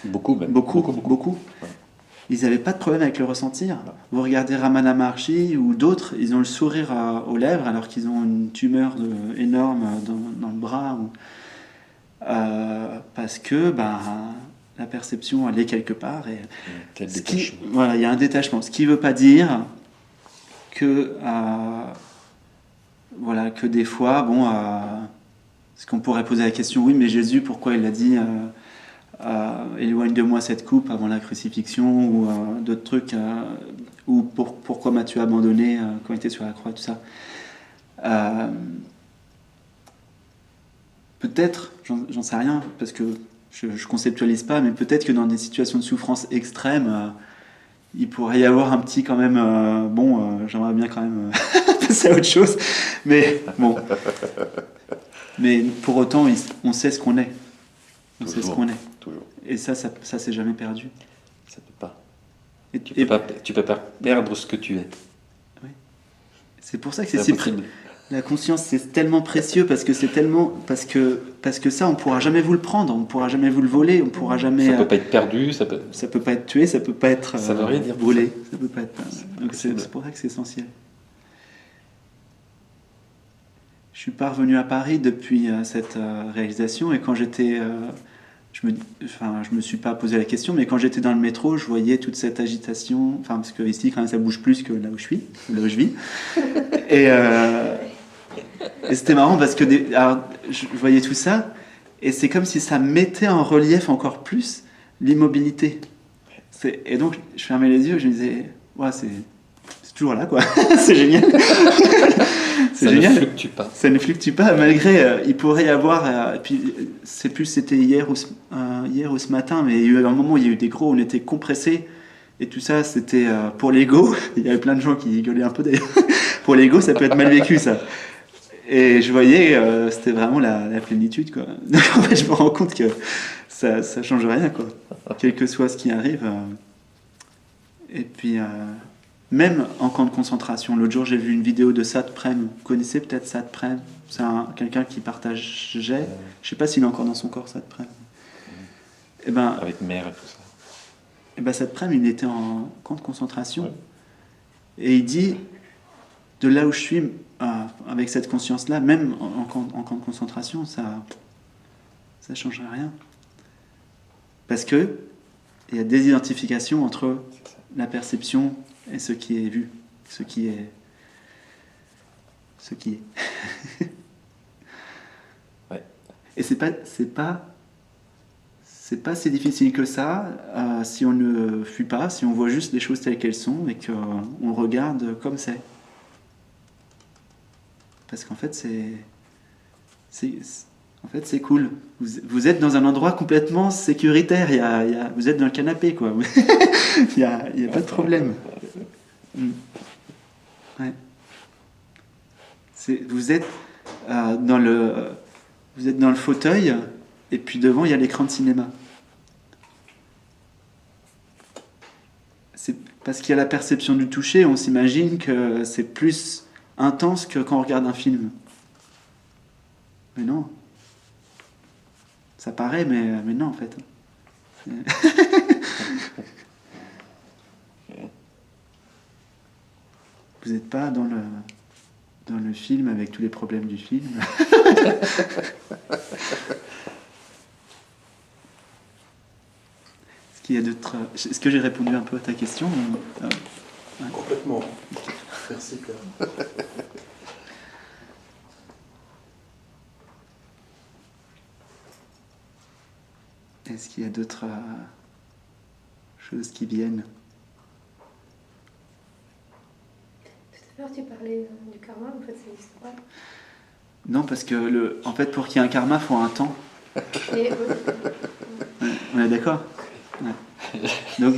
Beaucoup même. Beaucoup. Ouais. Ils n'avaient pas de problème avec le ressentir. Vous regardez Ramana Maharshi ou d'autres, ils ont le sourire aux lèvres alors qu'ils ont une tumeur énorme dans le bras. Parce que la perception, elle est quelque part. Et voilà, il y a un détachement. Ce qui ne veut pas dire que, que des fois, parce qu'on pourrait poser la question, oui, mais Jésus, pourquoi il a dit éloigne de moi cette coupe avant la crucifixion, ou d'autres trucs, ou pourquoi m'as-tu abandonné quand il était sur la croix, tout ça. Peut-être, j'en sais rien, parce que je conceptualise pas, mais peut-être que dans des situations de souffrance extrême, il pourrait y avoir un petit quand même, j'aimerais bien quand même passer à autre chose, mais bon. Mais pour autant, on sait ce qu'on est. On sait ce qu'on est. Toujours. Et ça c'est jamais perdu. Ça peut pas. Tu peux pas perdre ce que tu es. Oui. C'est pour ça que C'est c'est si impossible. La conscience, c'est tellement précieux parce que parce que ça, on pourra jamais vous le prendre, on pourra jamais vous le voler, on pourra jamais. Ça peut pas être perdu, ça peut pas être tué, ça peut pas être ça veut rien dire, brûlé, ça peut pas être. Donc c'est pour ça que c'est essentiel. Je suis pas revenu à Paris depuis cette réalisation, et quand j'étais, je me suis pas posé la question, mais quand j'étais dans le métro, je voyais toute cette agitation, parce que ici quand même ça bouge plus que là où je vis, et c'était marrant parce que alors, je voyais tout ça, et c'est comme si ça mettait en relief encore plus l'immobilité. Et donc je fermais les yeux et je me disais, ouais, c'est toujours là, quoi. C'est génial. C'est ça génial. Ne fluctue pas. Ça ne fluctue pas, malgré il pourrait y avoir. Et puis c'était hier ou ce matin, mais il y a eu un moment où il y a eu des gros, on était compressés. Et tout ça, c'était pour l'ego. Il y avait plein de gens qui gueulaient un peu d'ailleurs. Pour l'ego, ça peut être mal vécu, ça. Et je voyais, c'était vraiment la plénitude, quoi. Donc en fait, je me rends compte que ça change rien, quoi. Quel que soit ce qui arrive. Et puis, même en camp de concentration. L'autre jour, j'ai vu une vidéo de Sad Prem. Vous connaissez peut-être Sad Prem? C'est quelqu'un qui partageait. Je sais pas s'il est encore dans son corps, Sad Prem. Et ben, avec mère et tout ça. Et ben, Sad Prem, il était en camp de concentration. Ouais. Et il dit, de là où je suis, avec cette conscience-là, même en camp de concentration, ça change rien. Parce que il y a des identifications entre la perception et ce qui est vu, ce qui est. Ouais. Et c'est pas si difficile que ça si on ne fuit pas, si on voit juste les choses telles qu'elles sont et qu'on regarde comme c'est. Parce qu'en fait, c'est cool. Vous êtes dans un endroit complètement sécuritaire. Vous êtes dans le canapé, quoi. Il n'y a pas de problème. Ouais. Vous êtes dans le fauteuil, et puis devant, il y a l'écran de cinéma. C'est parce qu'il y a la perception du toucher, on s'imagine que c'est plus intense que quand on regarde un film. Mais non. Ça paraît, mais non, en fait. Vous n'êtes pas dans le film avec tous les problèmes du film. Est-ce que j'ai répondu un peu à ta question ou... Ouais. Complètement. Merci, Pierre. Est-ce qu'il y a d'autres choses qui viennent? Tout à l'heure, tu parlais du karma, en fait, c'est n'existe pas. Non, parce que en fait, pour qu'il y ait un karma, il faut un temps. Et, on est d'accord? Ouais. Donc,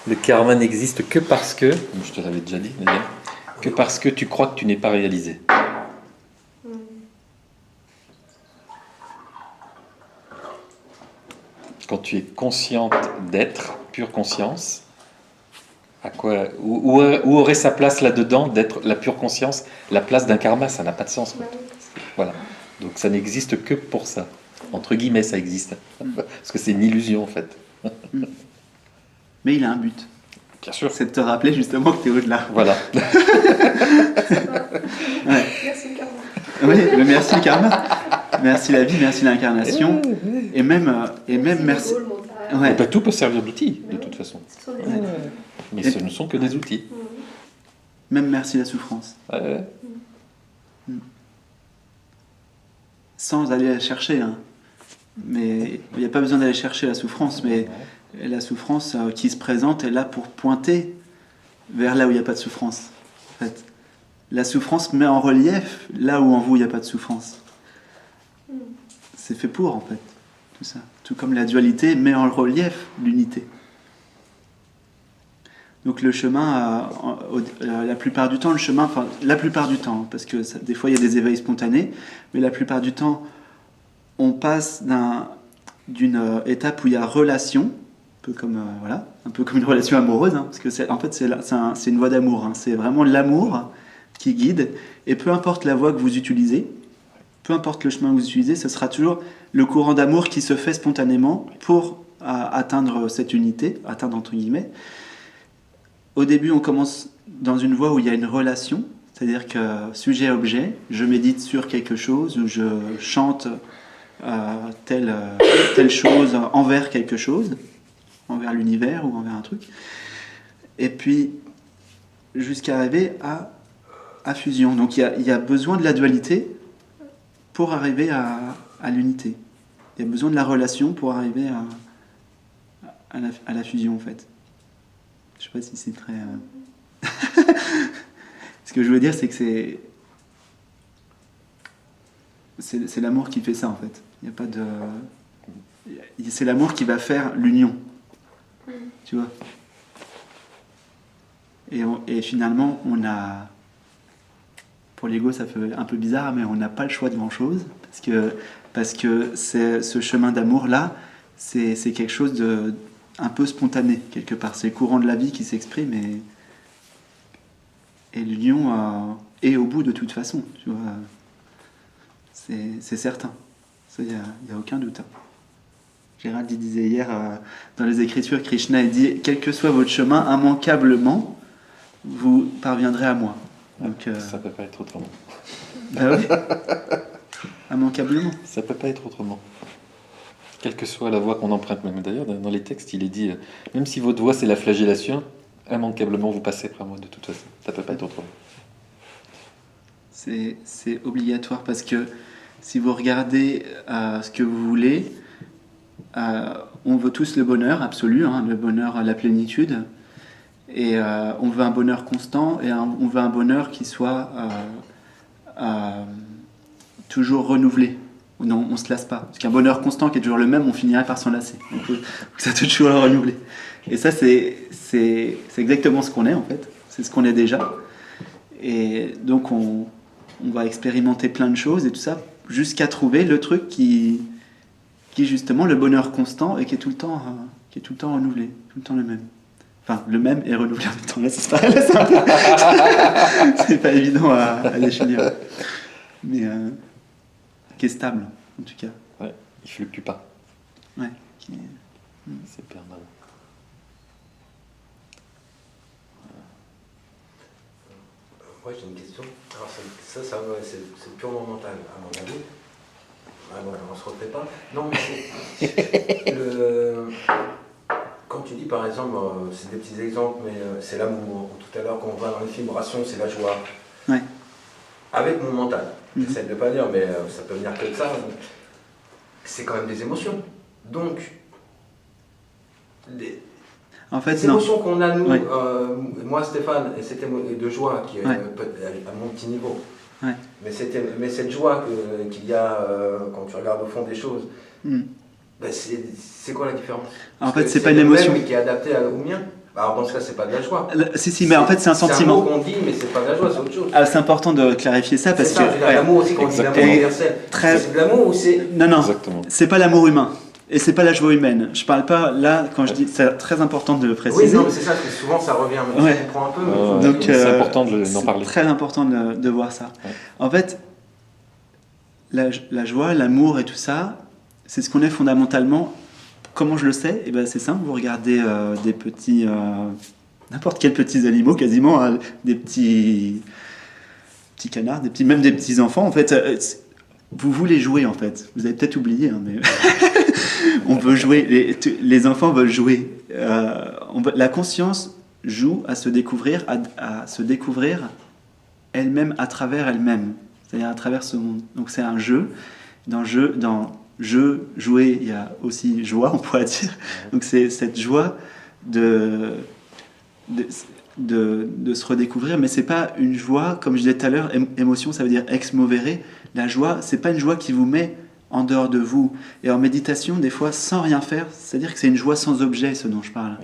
le karma n'existe que parce que, je te l'avais déjà dit d'ailleurs, que parce que tu crois que tu n'es pas réalisé. Quand tu es consciente d'être, pure conscience, où aurait sa place là-dedans d'être la pure conscience, la place d'un karma, ça n'a pas de sens, quoi. Voilà. Donc ça n'existe que pour ça. Entre guillemets, ça existe. Parce que c'est une illusion, en fait. Mais il a un but. Bien sûr. C'est de te rappeler justement que tu es au-delà. Voilà. Ouais. Merci le karma. Oui, le merci le karma. Merci la vie, merci l'incarnation. Et même merci. Ouais. Tout peut servir d'outil, de toute façon. Ouais. Mais ce ne sont que des outils. Même merci la souffrance. Ouais. Sans aller la chercher, hein. Mais il n'y a pas besoin d'aller chercher la souffrance, mais la souffrance qui se présente est là pour pointer vers là où il n'y a pas de souffrance. En fait, la souffrance met en relief là où en vous il n'y a pas de souffrance. C'est fait pour, en fait, tout ça. Tout comme la dualité met en relief l'unité. Donc le chemin, la plupart du temps, parce que des fois il y a des éveils spontanés, mais la plupart du temps, on passe d'une étape où il y a relation, peu comme, voilà, un peu comme une relation amoureuse, hein, parce que c'est une voie d'amour, hein, c'est vraiment l'amour qui guide, et peu importe la voie que vous utilisez, peu importe le chemin que vous utilisez, ce sera toujours le courant d'amour qui se fait spontanément pour atteindre cette unité, atteindre entre guillemets. Au début, on commence dans une voie où il y a une relation, c'est-à-dire que sujet-objet, je médite sur quelque chose, ou je chante telle chose envers quelque chose, envers l'univers ou envers un truc. Et puis, jusqu'à arriver à fusion. Donc il y a besoin de la dualité pour arriver à l'unité. Il y a besoin de la relation pour arriver à la fusion, en fait. Je sais pas si c'est très... Ce que je veux dire, c'est que c'est l'amour qui fait ça, en fait. Il n'y a pas de... C'est l'amour qui va faire l'union. Tu vois ? Et finalement, on a... Pour l'ego, ça fait un peu bizarre, mais on n'a pas le choix de grand-chose. Parce que ce chemin d'amour-là, c'est quelque chose de un peu spontané, quelque part. C'est le courant de la vie qui s'exprime et l'union est au bout de toute façon. Tu vois, c'est certain. Ça, il n'y a aucun doute. Gérald disait hier, dans les Écritures, Krishna dit « Quel que soit votre chemin, immanquablement, vous parviendrez à moi. » Donc, ça peut pas être autrement. Bah oui. Immanquablement. Ça peut pas être autrement. Quelle que soit la voie qu'on emprunte, même d'ailleurs, dans les textes, il est dit même si votre voie c'est la flagellation, immanquablement vous passez par moi de toute façon. Ça peut pas être autrement. C'est obligatoire parce que si vous regardez ce que vous voulez, on veut tous le bonheur absolu, hein, le bonheur, la plénitude. Et on veut un bonheur constant et on veut un bonheur qui soit toujours renouvelé. Non, on ne se lasse pas. Parce qu'un bonheur constant qui est toujours le même, on finirait par s'en lasser. Donc ça doit toujours le renouveler. Et ça, c'est exactement ce qu'on est en fait. C'est ce qu'on est déjà. Et donc on va expérimenter plein de choses et tout ça jusqu'à trouver le truc qui est justement le bonheur constant et qui est tout le temps renouvelé, tout le temps le même. Enfin, le même est renouvelé en même temps. Là, c'est pas évident à définir. Mais qui est stable, en tout cas. Ouais, il fluctue pas. Ouais. C'est permanent. Moi, j'ai une question. Alors, c'est purement mental, à mon avis. Ah bon, on se refait pas. Non, mais quand tu dis, par exemple, c'est des petits exemples, mais c'est l'amour. Tout à l'heure, quand on voit dans les films, Ration, c'est la joie. Ouais. Avec mon mental. J'essaie de ne pas dire, mais ça peut venir que de ça. C'est quand même des émotions. Donc, en fait, les émotions qu'on a, nous, ouais. moi, Stéphane, et c'était de joie qui est ouais. à mon petit niveau. Ouais. Mais cette joie qu'il y a quand tu regardes au fond des choses, ben c'est quoi la différence? En fait, c'est pas une émotion. Mais qui est adapté au mien. Alors dans ce cas, c'est pas de la joie. Si, mais en fait, c'est un sentiment. C'est un mot qu'on dit, mais c'est pas de la joie, c'est autre chose. Ah, c'est important de clarifier ça parce que. L'amour aussi, quand on dit l'amour universel. C'est de l'amour ou c'est. Non, exactement. C'est pas l'amour humain. Et c'est pas la joie humaine. Je parle pas, là, quand je dis, c'est très important de le préciser. Oui, non, mais c'est ça, parce que souvent ça revient, ouais. Je comprends un peu. Donc, c'est important d'en parler. C'est très important de voir ça. Ouais. En fait, la joie, l'amour et tout ça, c'est ce qu'on est fondamentalement. Comment je le sais? Eh ben, c'est simple, vous regardez des petits. N'importe quels petits animaux, quasiment, hein, des petits canards, même des petits enfants, en fait. Vous voulez jouer, en fait. Vous avez peut-être oublié, hein, mais. On veut jouer, les enfants veulent jouer. La conscience joue à se découvrir, à se découvrir elle-même à travers elle-même, c'est-à-dire à travers ce monde. Donc c'est un jeu. Dans jeu, jouer, il y a aussi joie, on pourrait dire. Donc c'est cette joie de se redécouvrir, mais c'est pas une joie, comme je disais tout à l'heure, émotion, ça veut dire ex movere. La joie, c'est pas une joie qui vous met en dehors de vous. Et en méditation, des fois, sans rien faire, c'est-à-dire que c'est une joie sans objet, ce dont je parle.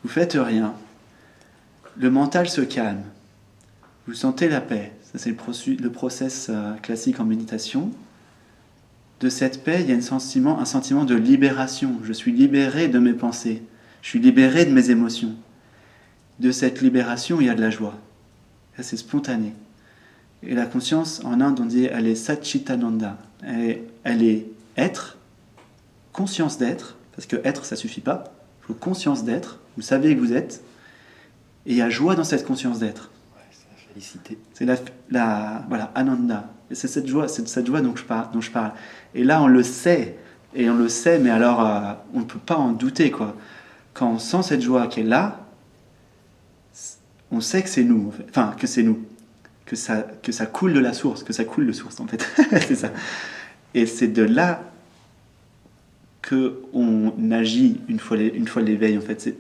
Vous faites rien. Le mental se calme. Vous sentez la paix. Ça, c'est le process classique en méditation. De cette paix, il y a un sentiment de libération. Je suis libéré de mes pensées. Je suis libéré de mes émotions. De cette libération, il y a de la joie. Ça, c'est spontané. Et la conscience, en Inde, on dit, elle est Satchitananda. Elle est être, conscience d'être, parce que être, ça suffit pas. Il faut conscience d'être. Vous savez que vous êtes. Et il y a joie dans cette conscience d'être. Ouais, c'est la félicité. C'est voilà, Ananda. Et c'est cette joie dont je parle. Et là, on le sait, mais alors, on ne peut pas en douter, quoi. Quand on sent cette joie qui est là, on sait que c'est nous, en fait. Enfin, que c'est nous, que ça coule de la source, en fait. C'est ça. Et c'est de là qu'on agit une fois l'éveil, en fait,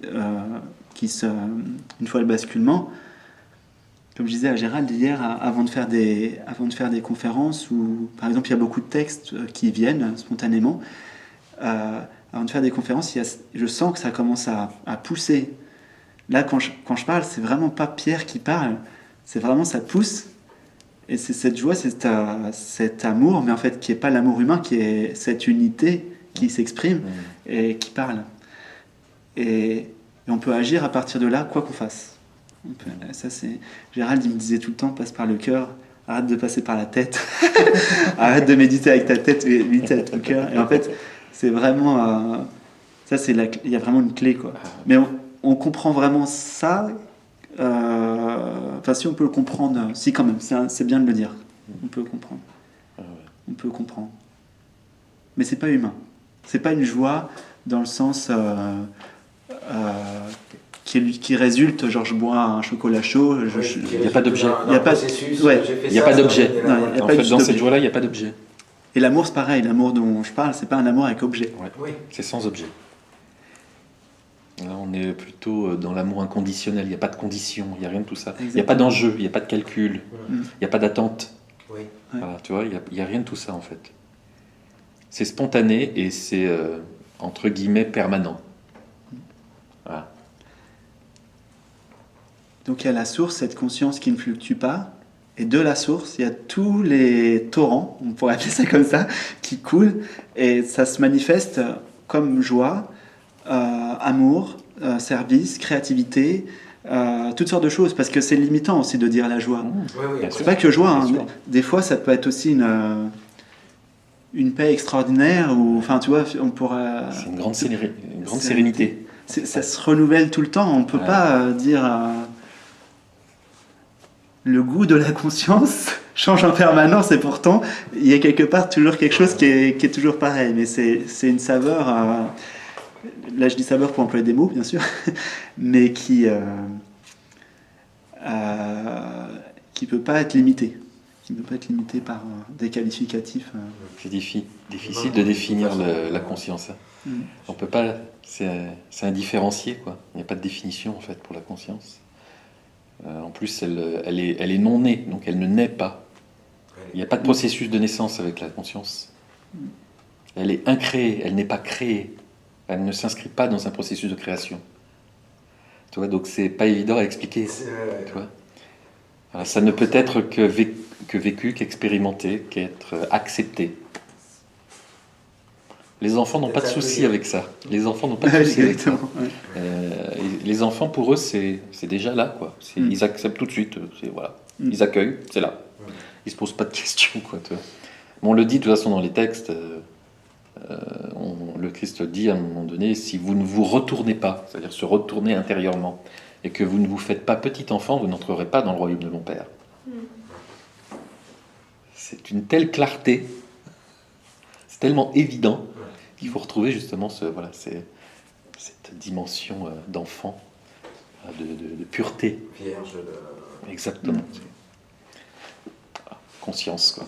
une fois le basculement. Comme je disais à Gérald hier, avant de faire des conférences où, par exemple, il y a beaucoup de textes qui viennent spontanément, avant de faire des conférences, je sens que ça commence à pousser. Là, quand je parle, c'est vraiment pas Pierre qui parle, c'est vraiment ça pousse. Et c'est cette joie, c'est cet amour, mais en fait, qui n'est pas l'amour humain, qui est cette unité qui s'exprime et qui parle. Et on peut agir à partir de là, quoi qu'on fasse. Ça, c'est... Gérald, il me disait tout le temps, passe par le cœur, arrête de passer par la tête, arrête de méditer avec ta tête, médite avec ton cœur. Et en fait, c'est vraiment... ça, il y a vraiment une clé, quoi. Mais on comprend vraiment ça... Enfin, si on peut le comprendre... Si, quand même, c'est bien de le dire. On peut le comprendre. On peut comprendre. Mais c'est pas humain. C'est pas une joie dans le sens... qui résulte, genre je bois un chocolat chaud, il n'y a pas d'objet. Il n'y a pas d'objet. En fait, dans cette joie-là, il n'y a pas d'objet. Et l'amour, c'est pareil. L'amour dont je parle, c'est pas un amour avec objet. Ouais. Oui. C'est sans objet. Là, on est plutôt dans l'amour inconditionnel. Il n'y a pas de condition, il n'y a rien de tout ça. Il n'y a pas d'enjeu, il n'y a pas de calcul, il n'y a pas d'attente. Oui. Voilà, tu vois, il n'y a rien de tout ça en fait. C'est spontané et c'est entre guillemets permanent. Voilà. Donc il y a la source, cette conscience qui ne fluctue pas, et de la source, il y a tous les torrents, on pourrait appeler ça comme ça, qui coulent, et ça se manifeste comme joie, amour, service, créativité, toutes sortes de choses, parce que c'est limitant aussi de dire la joie. C'est pas que joie, hein. Des fois ça peut être aussi une paix extraordinaire, ou enfin tu vois, on pourra... C'est une grande sérénité. Ça se renouvelle tout le temps, on peut pas dire... Le goût de la conscience change en permanence et pourtant il y a quelque part toujours quelque chose qui est toujours pareil, mais c'est une saveur, là je dis saveur pour employer des mots bien sûr, mais qui peut pas être limitée, par des qualificatifs. C'est difficile de définir la conscience. On peut pas, c'est indifférencié quoi. Il n'y a pas de définition en fait pour la conscience. En plus, elle est non née, donc elle ne naît pas. Il n'y a pas de processus de naissance avec la conscience. Elle est incréée, elle n'est pas créée. Elle ne s'inscrit pas dans un processus de création. Tu vois, donc c'est pas évident à expliquer. Tu vois. Alors, ça ne peut être que vécu, qu'expérimenté, qu'être accepté. Les enfants n'ont pas de souci avec ça. Les enfants n'ont pas de souci avec ça. Les enfants, pour eux, c'est déjà là, quoi. Ils acceptent tout de suite. Voilà. Ils accueillent, c'est là. Ils se posent pas de questions, quoi. On le dit de toute façon dans les textes. Le Christ dit à un moment donné, si vous ne vous retournez pas, c'est-à-dire se retourner intérieurement, et que vous ne vous faites pas petit enfant, vous n'entrerez pas dans le royaume de mon Père. C'est une telle clarté, c'est tellement évident qu'il faut retrouver justement cette dimension d'enfant, de pureté. Vierge de... Exactement. Conscience, quoi.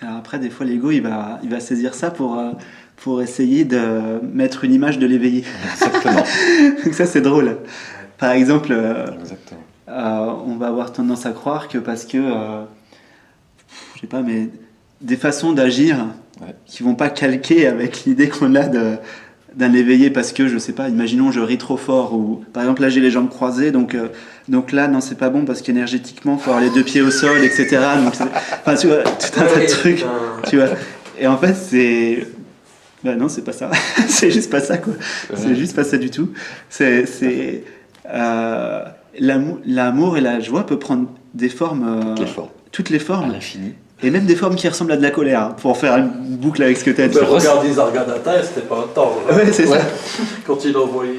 Alors après, des fois, l'ego, il va saisir ça pour essayer de mettre une image de l'éveillé. Exactement. Donc ça, c'est drôle. Par exemple, Exactement. On va avoir tendance à croire que parce que, je sais pas, mais des façons d'agir qui vont pas calquer avec l'idée qu'on a d'un éveillé parce que, je sais pas, imaginons je ris trop fort, ou par exemple là j'ai les jambes croisées, donc là non c'est pas bon parce qu'énergétiquement il faut avoir les deux pieds au sol, etc. Donc, enfin tu vois, tout un tas de trucs, tu vois. Et en fait c'est... Ben non, c'est pas ça. C'est juste pas ça, quoi. C'est juste pas ça du tout. L'amour et la joie peuvent prendre des formes... toutes les formes. À l'infini. Et même des formes qui ressemblent à de la colère, hein, pour en faire une boucle avec ce que tu as dit. Regarde Zargadata, c'était pas un temps. Ouais, c'est ça. Quand il envoyait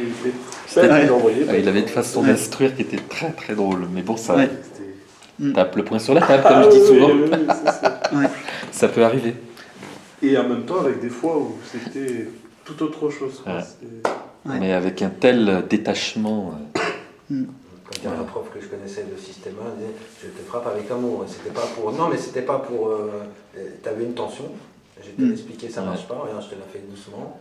il avait une façon d'instruire qui était très très drôle. Mais bon, ça Ouais. tape le poing sur la table, comme je dis souvent. Oui, c'est ça. Ouais. Ça peut arriver. Et en même temps, avec des fois où c'était tout autre chose. Quoi. Ouais. Ouais. Mais avec un tel détachement. Comme dirait un prof que je connaissais de Systema, il disait je te frappe avec amour. C'était pas pour. Non, mais c'était pas pour. T'avais une tension. J'ai te expliqué ça marche pas. Regarde, je te l'ai fait doucement.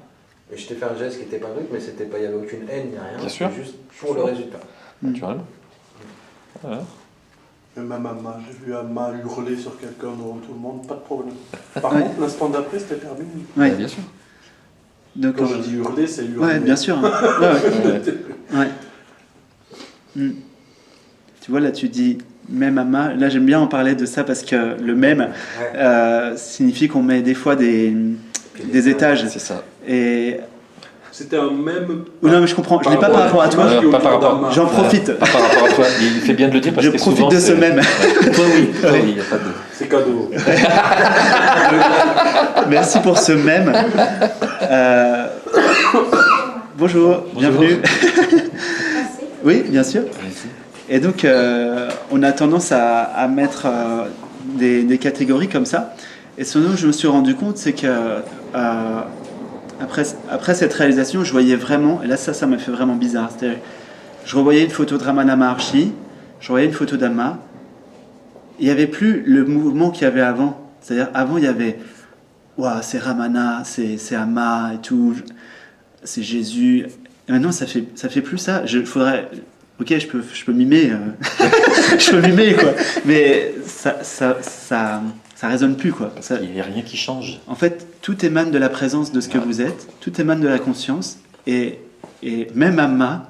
Et je t'ai fait un geste qui était pas brut, mais c'était pas. Il y avait aucune haine ni rien. Bien sûr. C'était juste pour le résultat. Naturellement. Voilà. Même à Mama, j'ai vu Amma hurler sur quelqu'un devant tout le monde, pas de problème. Par contre, l'instant d'après, c'était terminé. Ouais. Bien sûr. Donc, Quand je dis hurler, c'est hurler. ouais, bien sûr. Hein. Ouais. Tu vois, là, tu dis même Amma. Là, j'aime bien en parler de ça parce que le même signifie qu'on met des fois des étages. C'est ça. Et... C'était un même. Non, mais je comprends. Je ne l'ai pas par rapport à toi. Pas par rapport. J'en profite. Pas par rapport à toi. Il fait bien de le dire parce Je que profite souvent, de ce même. Toi, oui. Toi, oui, il n'y a pas de. C'est cadeau. Merci pour ce même. Bonjour, bienvenue. Oui, bien sûr. Et donc, on a tendance à mettre des catégories comme ça. Et ce dont je me suis rendu compte, c'est que après cette réalisation, je voyais vraiment, et là ça m'a fait vraiment bizarre, c'est-à-dire je revoyais une photo de Ramana Maharshi, je revoyais une photo d'Amma, il n'y avait plus le mouvement qu'il y avait avant. C'est-à-dire avant il y avait ouah, c'est Ramana, c'est Amma et tout, c'est Jésus. Et maintenant ça fait plus ça. Ok, je peux mimer, je peux mimer quoi, mais ça résonne plus quoi. Parce qu'il n'y a rien qui change. En fait, tout émane de la présence de ce que vous êtes, tout émane de la conscience, et même Amma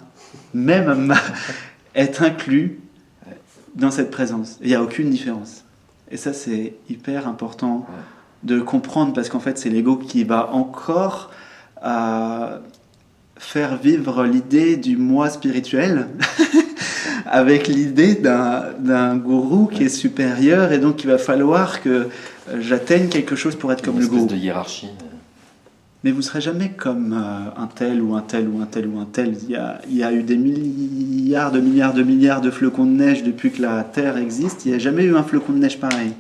est inclus dans cette présence. Il n'y a aucune différence. Et ça, c'est hyper important de comprendre, parce qu'en fait, c'est l'ego qui va encore faire vivre l'idée du moi spirituel avec l'idée d'un gourou qui est supérieur, et donc il va falloir que j'atteigne quelque chose pour être comme le gourou. De hiérarchie. Mais vous ne serez jamais comme un tel ou un tel ou un tel ou un tel. Il y a eu des milliards de flocons de neige depuis que la Terre existe. Il n'y a jamais eu un flocon de neige pareil.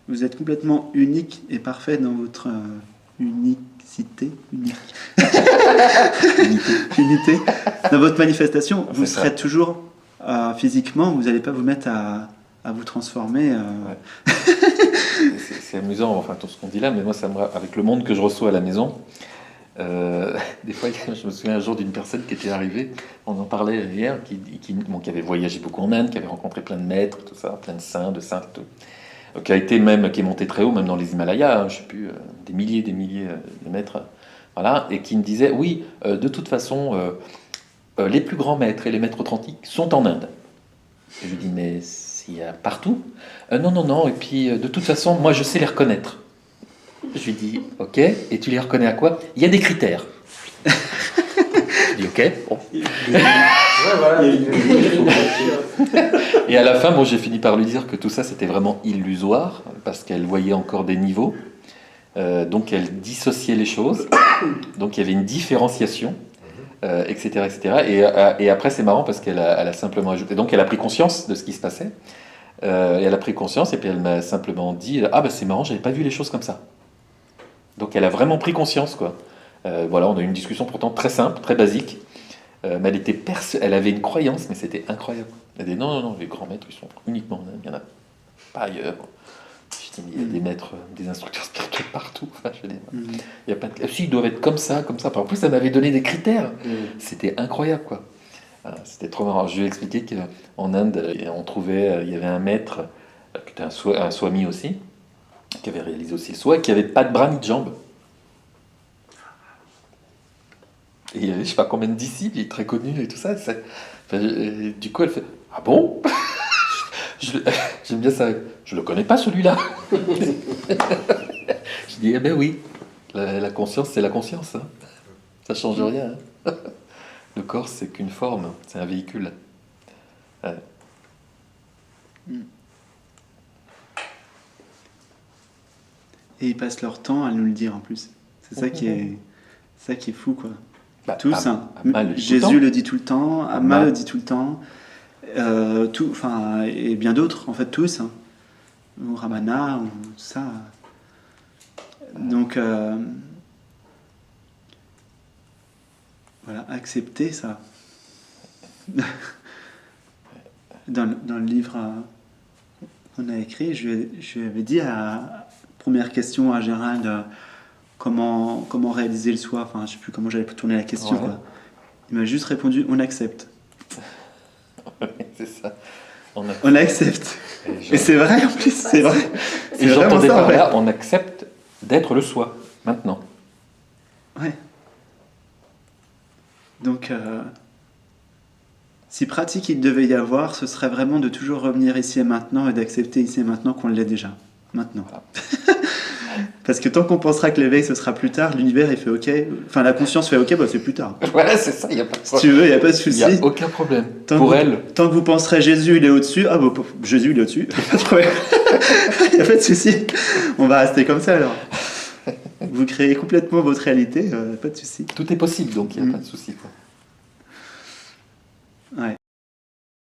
Vous êtes complètement unique et parfait dans votre unicité. Unité. Dans votre manifestation, vous serez toujours physiquement, vous n'allez pas vous mettre à vous transformer. C'est amusant, enfin, tout ce qu'on dit là, mais moi, avec le monde que je reçois à la maison, des fois, je me souviens un jour d'une personne qui était arrivée, on en parlait hier, qui avait voyagé beaucoup en Inde, qui avait rencontré plein de maîtres, tout ça, plein de saints, de saintes, tout. Qui est monté très haut, même dans les Himalayas, je ne sais plus, des milliers de mètres, voilà, et qui me disait, oui, de toute façon, les plus grands maîtres et les maîtres authentiques sont en Inde. Et je lui dis, mais il y a partout. Non, et puis de toute façon, moi je sais les reconnaître. Je lui dis, ok, et tu les reconnais à quoi? Il y a des critères. Je dis, ok, bon. Et à la fin, bon, j'ai fini par lui dire que tout ça c'était vraiment illusoire, parce qu'elle voyait encore des niveaux, donc elle dissociait les choses, donc il y avait une différenciation. Etc. Et après, c'est marrant parce qu'elle a simplement ajouté. Donc, elle a pris conscience de ce qui se passait. Et elle a pris conscience et puis elle m'a simplement dit ah, bah c'est marrant, j'avais pas vu les choses comme ça. Donc, elle a vraiment pris conscience, quoi. Voilà, on a eu une discussion pourtant très simple, très basique. Mais elle avait une croyance, mais c'était incroyable. Elle dit non, les grands maîtres, ils sont uniquement là, il n'y en a pas ailleurs. Je dis, mais il y a des maîtres, des instructeurs spirituels partout. Enfin, je dis, il y a pas de... Si, ils doivent être comme ça. En plus, ça m'avait donné des critères. C'était incroyable, quoi. C'était trop marrant. Je lui ai expliqué qu'en Inde, on trouvait, il y avait un maître, qui était un swami aussi, qui avait réalisé aussi le soi, qui n'avait pas de bras ni de jambes. Et il y avait je sais pas combien de disciples, il est très connu et tout ça. Et du coup, elle fait ah bon? J'aime bien ça. Je le connais pas celui-là. Je dis eh ben oui, la conscience c'est la conscience. Hein. Ça change rien. Hein. Le corps c'est qu'une forme, c'est un véhicule. Ouais. Et ils passent leur temps à nous le dire en plus. C'est ça qui est fou, quoi. Bah, Tous, hein. Amma le dit tout le Jésus temps. le dit tout le temps, Amma le dit tout le temps, et bien d'autres, en fait, tous. Hein. Ou Ramana, ou tout ça. Donc, voilà, accepter ça. Dans le livre qu'on a écrit, je lui avais dit première question à Gérald, comment réaliser le soi, enfin je sais plus comment j'allais tourner la question, Ouais. quoi. Il m'a juste répondu on accepte. C'est ça. On accepte. Et c'est vrai en plus, c'est vrai. Et C'est vraiment j'entendais ça, par en fait. là, on accepte d'être le soi, maintenant. Ouais. Donc, si pratique il devait y avoir, ce serait vraiment de toujours revenir ici et maintenant et d'accepter ici et maintenant qu'on l'est déjà. Maintenant. Voilà. Parce que tant qu'on pensera que l'éveil ce sera plus tard, l'univers il fait ok. Enfin, la conscience fait ok, bah c'est plus tard. Voilà, c'est ça, il n'y a pas de Si tu veux, il n'y a pas de souci. Il n'y a aucun problème. Tant Pour que elle, tant que vous penserez Jésus il est au-dessus, ah bah Jésus il est au-dessus, pas de problème. Il n'y a pas de souci. On va rester comme ça alors. Vous créez complètement votre réalité, pas de souci. tout est possible, donc il n'y a pas de souci. Quoi. Ouais.